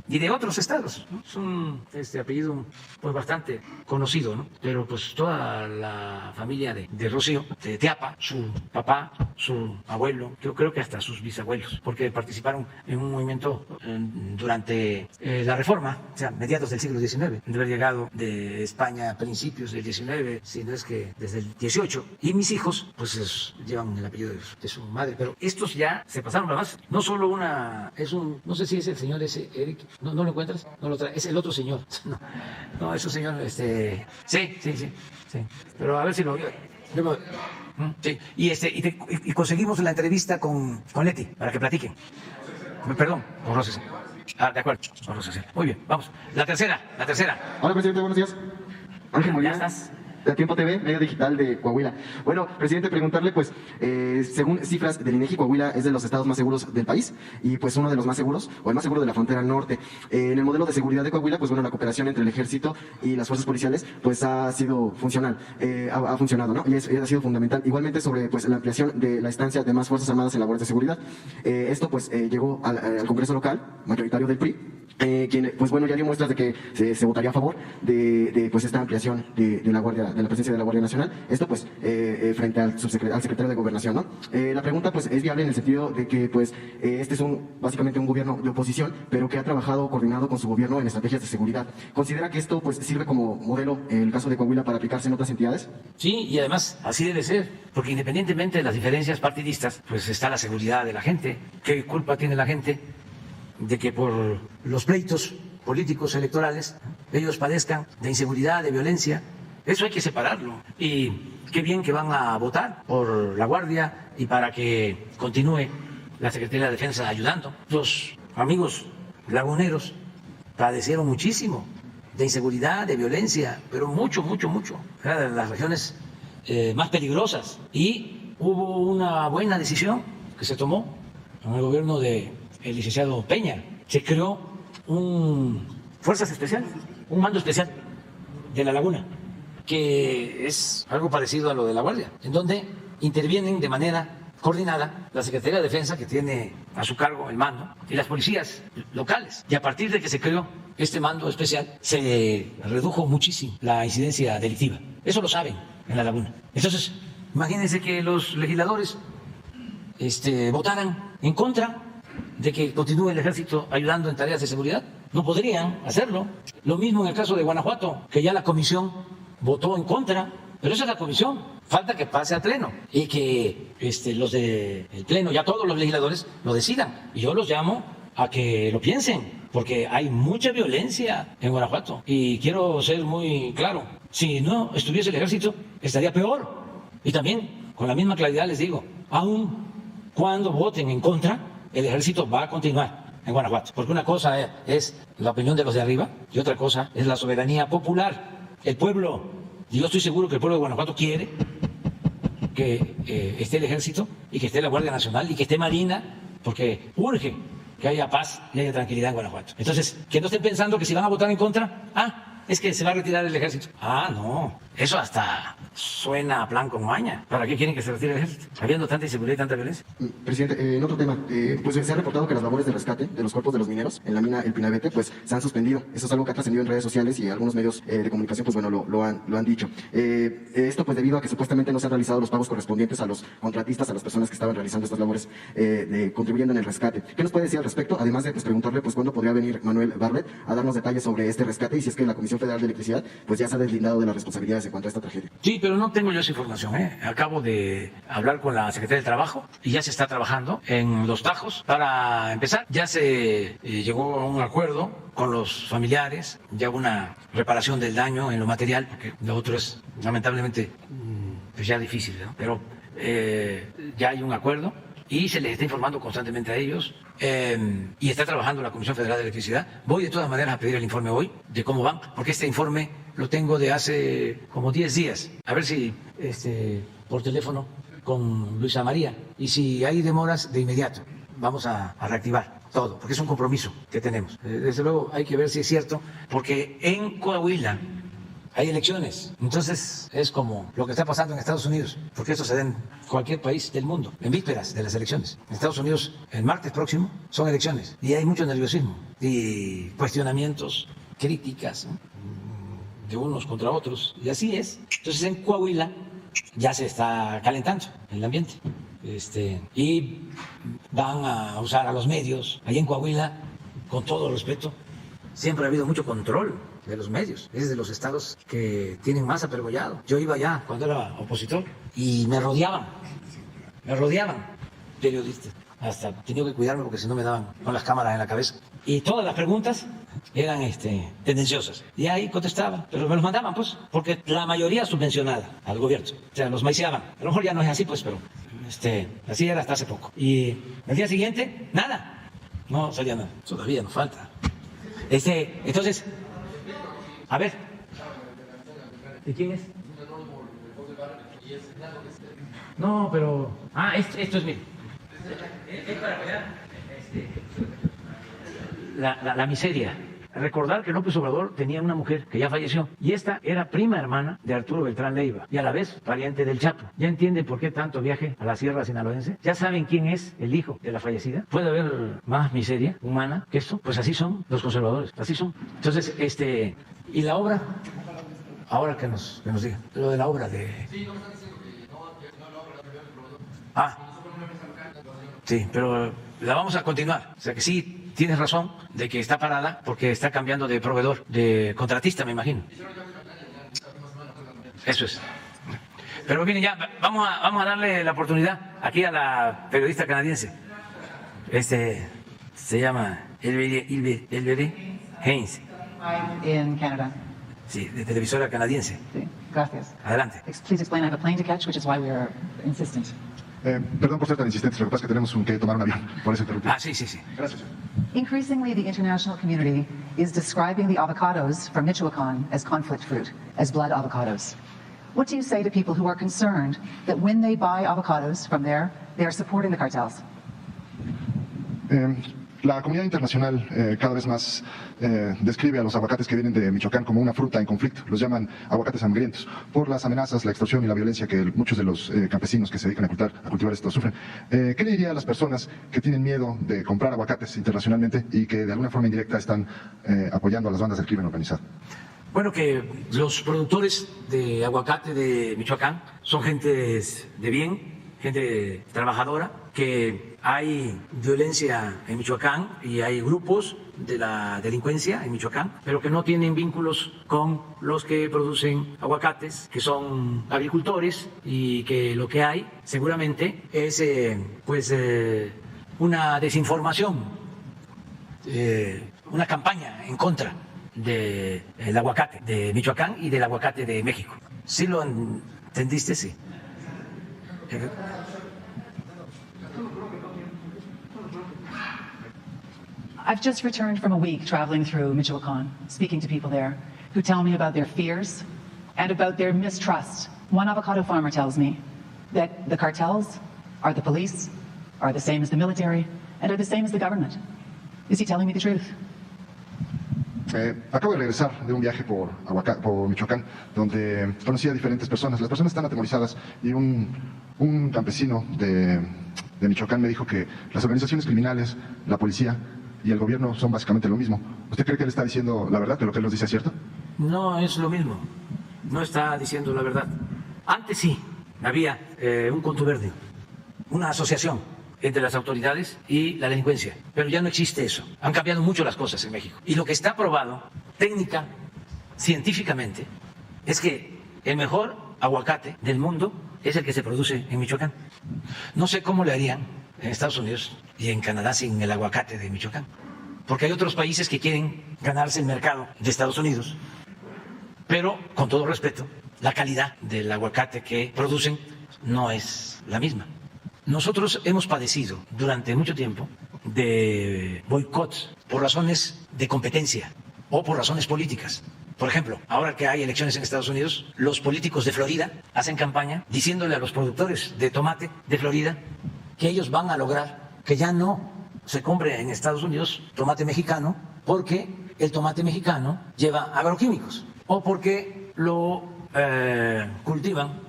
y de otros estados, ¿no? Es un apellido pues bastante conocido, ¿no? Pero pues toda la familia de Rocío, de Teapa, su papá, su abuelo, yo creo que hasta sus bisabuelos, porque participaron en un movimiento durante la Reforma, o sea, mediados del siglo XIX, de haber llegado de España a principios del XIX, si no es que desde el XVIII, y mis hijos pues llevan el apellido de su madre, pero estos ya se pasaron la base. No solo no sé si es el señor ese Eric, no lo encuentras, no lo trae, es el otro señor, no es un señor, sí, pero a ver si lo sí, y conseguimos la entrevista con Leti para que platiquen. Perdón, con Rosas. De acuerdo, con Rosas. Muy bien, vamos. La tercera. Hola, presidente, buenos días. Ángel Molina. ¿Ya estás? De Tiempo TV, medio digital de Coahuila. Bueno, presidente, preguntarle, pues, según cifras del INEGI, Coahuila es de los estados más seguros del país y, pues, uno de los más seguros, o el más seguro de la frontera norte. En el modelo de seguridad de Coahuila, pues, bueno, la cooperación entre el ejército y las fuerzas policiales, pues, ha sido funcional, ha funcionado, ¿no? Y ha sido fundamental. Igualmente, sobre, pues, la ampliación de la estancia de más fuerzas armadas en labores de seguridad. Esto, pues, llegó al Congreso local, mayoritario del PRI, quien, pues, bueno, ya dio muestras de que se votaría a favor de pues, esta ampliación de la Guardia, de la presencia de la Guardia Nacional. Esto, pues, frente al secretario de Gobernación, ¿no? La pregunta, pues, es viable en el sentido de que, pues, este es básicamente un gobierno de oposición, pero que ha trabajado coordinado con su gobierno en estrategias de seguridad. ¿Considera que esto, pues, sirve como modelo en el caso de Coahuila para aplicarse en otras entidades? Sí, y además así debe ser, porque independientemente de las diferencias partidistas, pues está la seguridad de la gente. ¿Qué culpa tiene la gente de que por los pleitos políticos electorales ellos padezcan de inseguridad, de violencia? Eso hay que separarlo. Y qué bien que van a votar por la Guardia y para que continúe la Secretaría de Defensa ayudando. Los amigos laguneros padecieron muchísimo de inseguridad, de violencia, pero mucho. Era de las regiones más peligrosas. Y hubo una buena decisión que se tomó en el gobierno del licenciado Peña. Se creó fuerzas especiales, un mando especial de la Laguna, que es algo parecido a lo de la Guardia, en donde intervienen de manera coordinada la Secretaría de Defensa, que tiene a su cargo el mando, y las policías locales. Y a partir de que se creó este mando especial, se redujo muchísimo la incidencia delictiva. Eso lo saben en la Laguna. Entonces, imagínense que los legisladores votaran en contra de que continúe el ejército ayudando en tareas de seguridad. No podrían hacerlo. Lo mismo en el caso de Guanajuato, que ya la comisión votó en contra, pero esa es la comisión. Falta que pase al pleno y que los del pleno, ya todos los legisladores, lo decidan. Y yo los llamo a que lo piensen, porque hay mucha violencia en Guanajuato. Y quiero ser muy claro, si no estuviese el ejército, estaría peor. Y también, con la misma claridad les digo, aun cuando voten en contra, el ejército va a continuar en Guanajuato, porque una cosa es la opinión de los de arriba y otra cosa es la soberanía popular, el pueblo. Y yo estoy seguro que el pueblo de Guanajuato quiere que esté el ejército y que esté la Guardia Nacional y que esté Marina, porque urge que haya paz y haya tranquilidad en Guanajuato. Entonces, que no estén pensando que si van a votar en contra, es que se va a retirar el ejército. No, eso hasta suena a plan con maña. ¿Para qué quieren que se retire el ejército? Habiendo tanta inseguridad y tanta violencia. Presidente, en otro tema, pues se ha reportado que las labores de rescate de los cuerpos de los mineros en la mina El Pinabete, pues se han suspendido. Eso es algo que ha trascendido en redes sociales y algunos medios de comunicación, pues bueno, lo han dicho. Esto pues debido a que supuestamente no se han realizado los pagos correspondientes a los contratistas, a las personas que estaban realizando estas labores, contribuyendo en el rescate. ¿Qué nos puede decir al respecto? Además de pues preguntarle pues cuándo podría venir Manuel Bartlett a darnos detalles sobre este rescate y si es que la Comisión Federal de Electricidad pues ya se ha deslindado de las responsabilidades en cuanto a esta tragedia. Sí, pero no tengo yo esa información. Acabo de hablar con la Secretaría del Trabajo y ya se está trabajando en Los Tajos para empezar. Ya se llegó a un acuerdo con los familiares, ya una reparación del daño en lo material, porque lo otro es lamentablemente pues ya difícil, ¿no? Pero ya hay un acuerdo y se les está informando constantemente a ellos. Y está trabajando la Comisión Federal de Electricidad. Voy de todas maneras a pedir el informe hoy de cómo van, porque este informe lo tengo de hace como 10 días. A ver si por teléfono con Luisa María. Y si hay demoras, de inmediato vamos a reactivar todo, porque es un compromiso que tenemos. Desde luego hay que ver si es cierto, porque en Coahuila hay elecciones. Entonces es como lo que está pasando en Estados Unidos, porque eso se da en cualquier país del mundo, en vísperas de las elecciones. En Estados Unidos, el martes próximo, son elecciones y hay mucho nerviosismo y cuestionamientos, críticas, ¿no?, de unos contra otros, y así es. Entonces en Coahuila ya se está calentando el ambiente. Y van a usar a los medios. Allí en Coahuila, con todo respeto, siempre ha habido mucho control de los medios. Es de los estados que tienen más apergollado. Yo iba allá cuando era opositor y me rodeaban periodistas. Hasta tenía que cuidarme porque si no me daban con las cámaras en la cabeza. Y todas las preguntas eran tendenciosas. Y ahí contestaba, pero me los mandaban, pues, porque la mayoría subvencionada al gobierno. O sea, los maiciaban. A lo mejor ya no es así, pues, pero así era hasta hace poco. Y el día siguiente, nada. No salía nada. Todavía nos falta. Entonces, a ver. ¿De quién es? No, pero... esto es mío. Es para apoyar la miseria. Recordar que López Obrador tenía una mujer que ya falleció y esta era prima hermana de Arturo Beltrán Leiva y a la vez pariente del Chapo. ¿Ya entienden por qué tanto viaje a la sierra sinaloense? ¿Ya saben quién es el hijo de la fallecida? ¿Puede haber más miseria humana que esto? Pues así son los conservadores, así son. Entonces, ¿y la obra? Ahora que nos diga. Lo de la obra de... Sí, pero la vamos a continuar. O sea que sí, tienes razón de que está parada porque está cambiando de proveedor, de contratista, me imagino. Eso es. Pero miren, ya vamos a darle la oportunidad aquí a la periodista canadiense. Se llama Elvire Haynes. In Canada. Sí, de televisora canadiense. Sí, gracias. Adelante. Please explain. I have a plane to catch, which is why we are insistent. Perdón por ser tan insistentes, lo que pasa es que tenemos que tomar un avión, por eso interrumpí. Sí. Gracias. Increasingly, the international community is describing the avocados from Michoacan as conflict fruit, as blood avocados. What do you say to people who are concerned that when they buy avocados from there, they are supporting the cartels? La comunidad internacional cada vez más describe a los aguacates que vienen de Michoacán como una fruta en conflicto. Los llaman aguacates hambrientos por las amenazas, la extorsión y la violencia que muchos de los campesinos que se dedican a cultivar esto sufren. ¿Qué le diría a las personas que tienen miedo de comprar aguacates internacionalmente y que de alguna forma indirecta están apoyando a las bandas del crimen organizado? Bueno, que los productores de aguacate de Michoacán son gente de bien, gente trabajadora, que hay violencia en Michoacán y hay grupos de la delincuencia en Michoacán, pero que no tienen vínculos con los que producen aguacates, que son agricultores, y que lo que hay seguramente es una desinformación, una campaña en contra del aguacate de Michoacán y del aguacate de México. ¿Sí lo entendiste? Sí. I've just returned from a week traveling through Michoacan, speaking to people there who tell me about their fears and about their mistrust. One avocado farmer tells me that the cartels are the police, are the same as the military, and are the same as the government. Is he telling me the truth? Acabo de regresar de un viaje por Michoacán, donde conocí a diferentes personas. Las personas están atemorizadas y un campesino de Michoacán me dijo que las organizaciones criminales, la policía y el gobierno son básicamente lo mismo. ¿Usted cree que él está diciendo la verdad, que lo que él nos dice es cierto? No es lo mismo, no está diciendo la verdad. Antes sí, había un contubernio, una asociación entre las autoridades y la delincuencia, pero ya no existe eso. Han cambiado mucho las cosas en México. Y lo que está probado, técnica, científicamente, es que el mejor aguacate del mundo es el que se produce en Michoacán. No sé cómo le harían en Estados Unidos y en Canadá sin el aguacate de Michoacán, porque hay otros países que quieren ganarse el mercado de Estados Unidos, pero con todo respeto, la calidad del aguacate que producen no es la misma. Nosotros hemos padecido durante mucho tiempo de boicots por razones de competencia o por razones políticas. Por ejemplo, ahora que hay elecciones en Estados Unidos, los políticos de Florida hacen campaña diciéndole a los productores de tomate de Florida que ellos van a lograr que ya no se compre en Estados Unidos tomate mexicano porque el tomate mexicano lleva agroquímicos o porque lo cultivan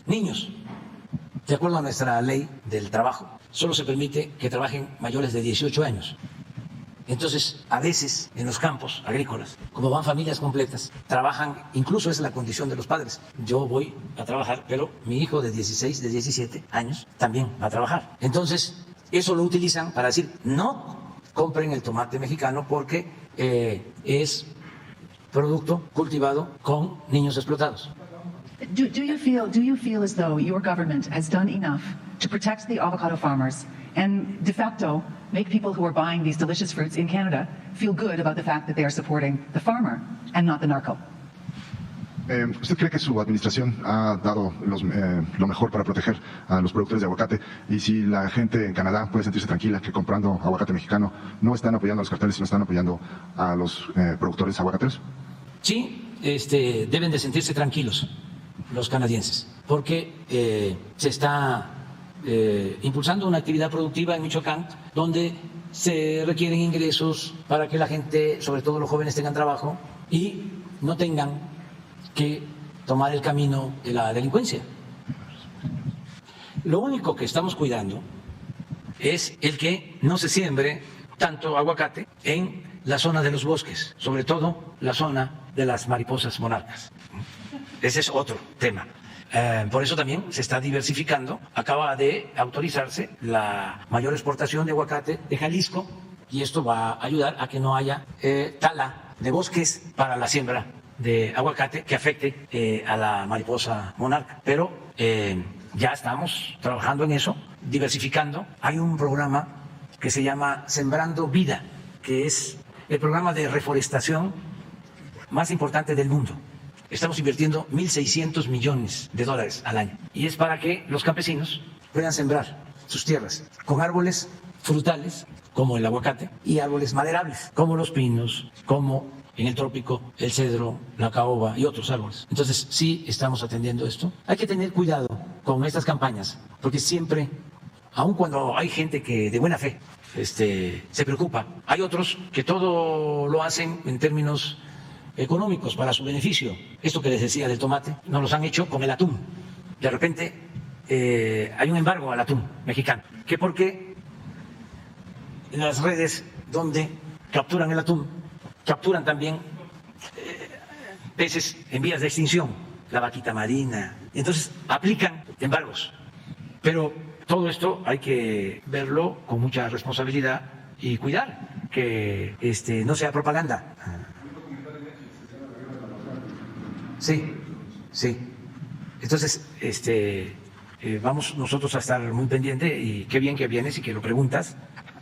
niños. De acuerdo a nuestra ley del trabajo, solo se permite que trabajen mayores de 18 años. Entonces, a veces en los campos agrícolas, como van familias completas, trabajan, incluso es la condición de los padres. Yo voy a trabajar, pero mi hijo de 16, de 17 años también va a trabajar. Entonces, eso lo utilizan para decir, no compren el tomate mexicano porque es producto cultivado con niños explotados. Do you feel as though your government has done enough to protect the avocado farmers and de facto make people who are buying these delicious fruits in Canada feel good about the fact that they are supporting the farmer and not the narco? ¿Usted cree que su administración ha dado lo mejor para proteger a los productores de aguacate? Y si la gente en Canadá puede sentirse tranquila que comprando aguacate mexicano no están apoyando a los carteles, sino están apoyando a los productores aguacateros? Sí, deben de sentirse tranquilos los canadienses, porque se está impulsando una actividad productiva en Michoacán donde se requieren ingresos para que la gente, sobre todo los jóvenes, tengan trabajo y no tengan que tomar el camino de la delincuencia. Lo único que estamos cuidando es el que no se siembre tanto aguacate en la zona de los bosques, sobre todo la zona de las mariposas monarcas. Ese es otro tema. Por eso también se está diversificando. Acaba de autorizarse la mayor exportación de aguacate de Jalisco y esto va a ayudar a que no haya tala de bosques para la siembra de aguacate que afecte a la mariposa monarca. Pero ya estamos trabajando en eso, diversificando. Hay un programa que se llama Sembrando Vida, que es el programa de reforestación más importante del mundo. Estamos invirtiendo $1.600 millones al año y es para que los campesinos puedan sembrar sus tierras con árboles frutales como el aguacate y árboles maderables como los pinos, como en el trópico el cedro, la caoba y otros árboles. Entonces sí estamos atendiendo esto. Hay que tener cuidado con estas campañas porque siempre, aun cuando hay gente que de buena fe se preocupa, hay otros que todo lo hacen en términos económicos para su beneficio. Esto que les decía del tomate, nos los han hecho con el atún. De repente hay un embargo al atún mexicano, que porque las redes donde capturan el atún, capturan también peces en vías de extinción, la vaquita marina, entonces aplican embargos. Pero todo esto hay que verlo con mucha responsabilidad y cuidar que no sea propaganda. Sí, sí. Entonces, vamos nosotros a estar muy pendientes y qué bien que vienes y que lo preguntas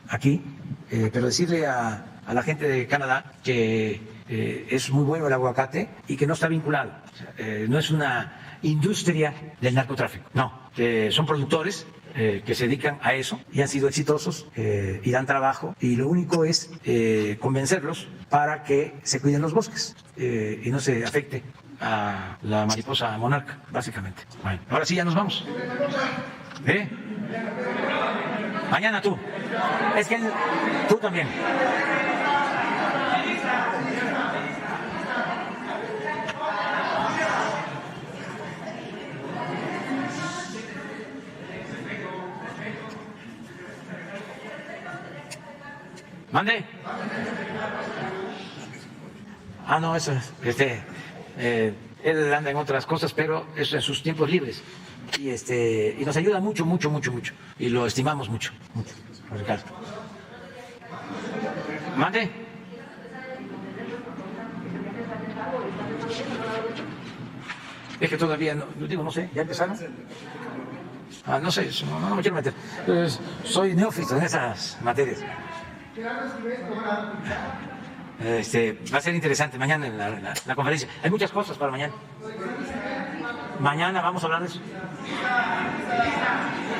aquí, pero decirle a la gente de Canadá que es muy bueno el aguacate y que no está vinculado. No es una industria del narcotráfico, no, que son productores que se dedican a eso y han sido exitosos y dan trabajo y lo único es convencerlos para que se cuiden los bosques y no se afecte a la mariposa monarca, básicamente. Bueno, ahora sí ya nos vamos. Mañana tú. Es que tú también. ¿Mande? Ah, no, eso es, él anda en otras cosas, pero eso en sus tiempos libres. Y nos ayuda mucho, mucho, mucho, mucho. Y lo estimamos mucho, mucho, Ricardo. ¿Mande? Es que todavía, no sé, ¿ya empezaron? Ah, no sé, no me quiero meter. Soy neófito en esas materias. Va a ser interesante mañana en la conferencia. Hay muchas cosas para mañana. Mañana vamos a hablar de eso.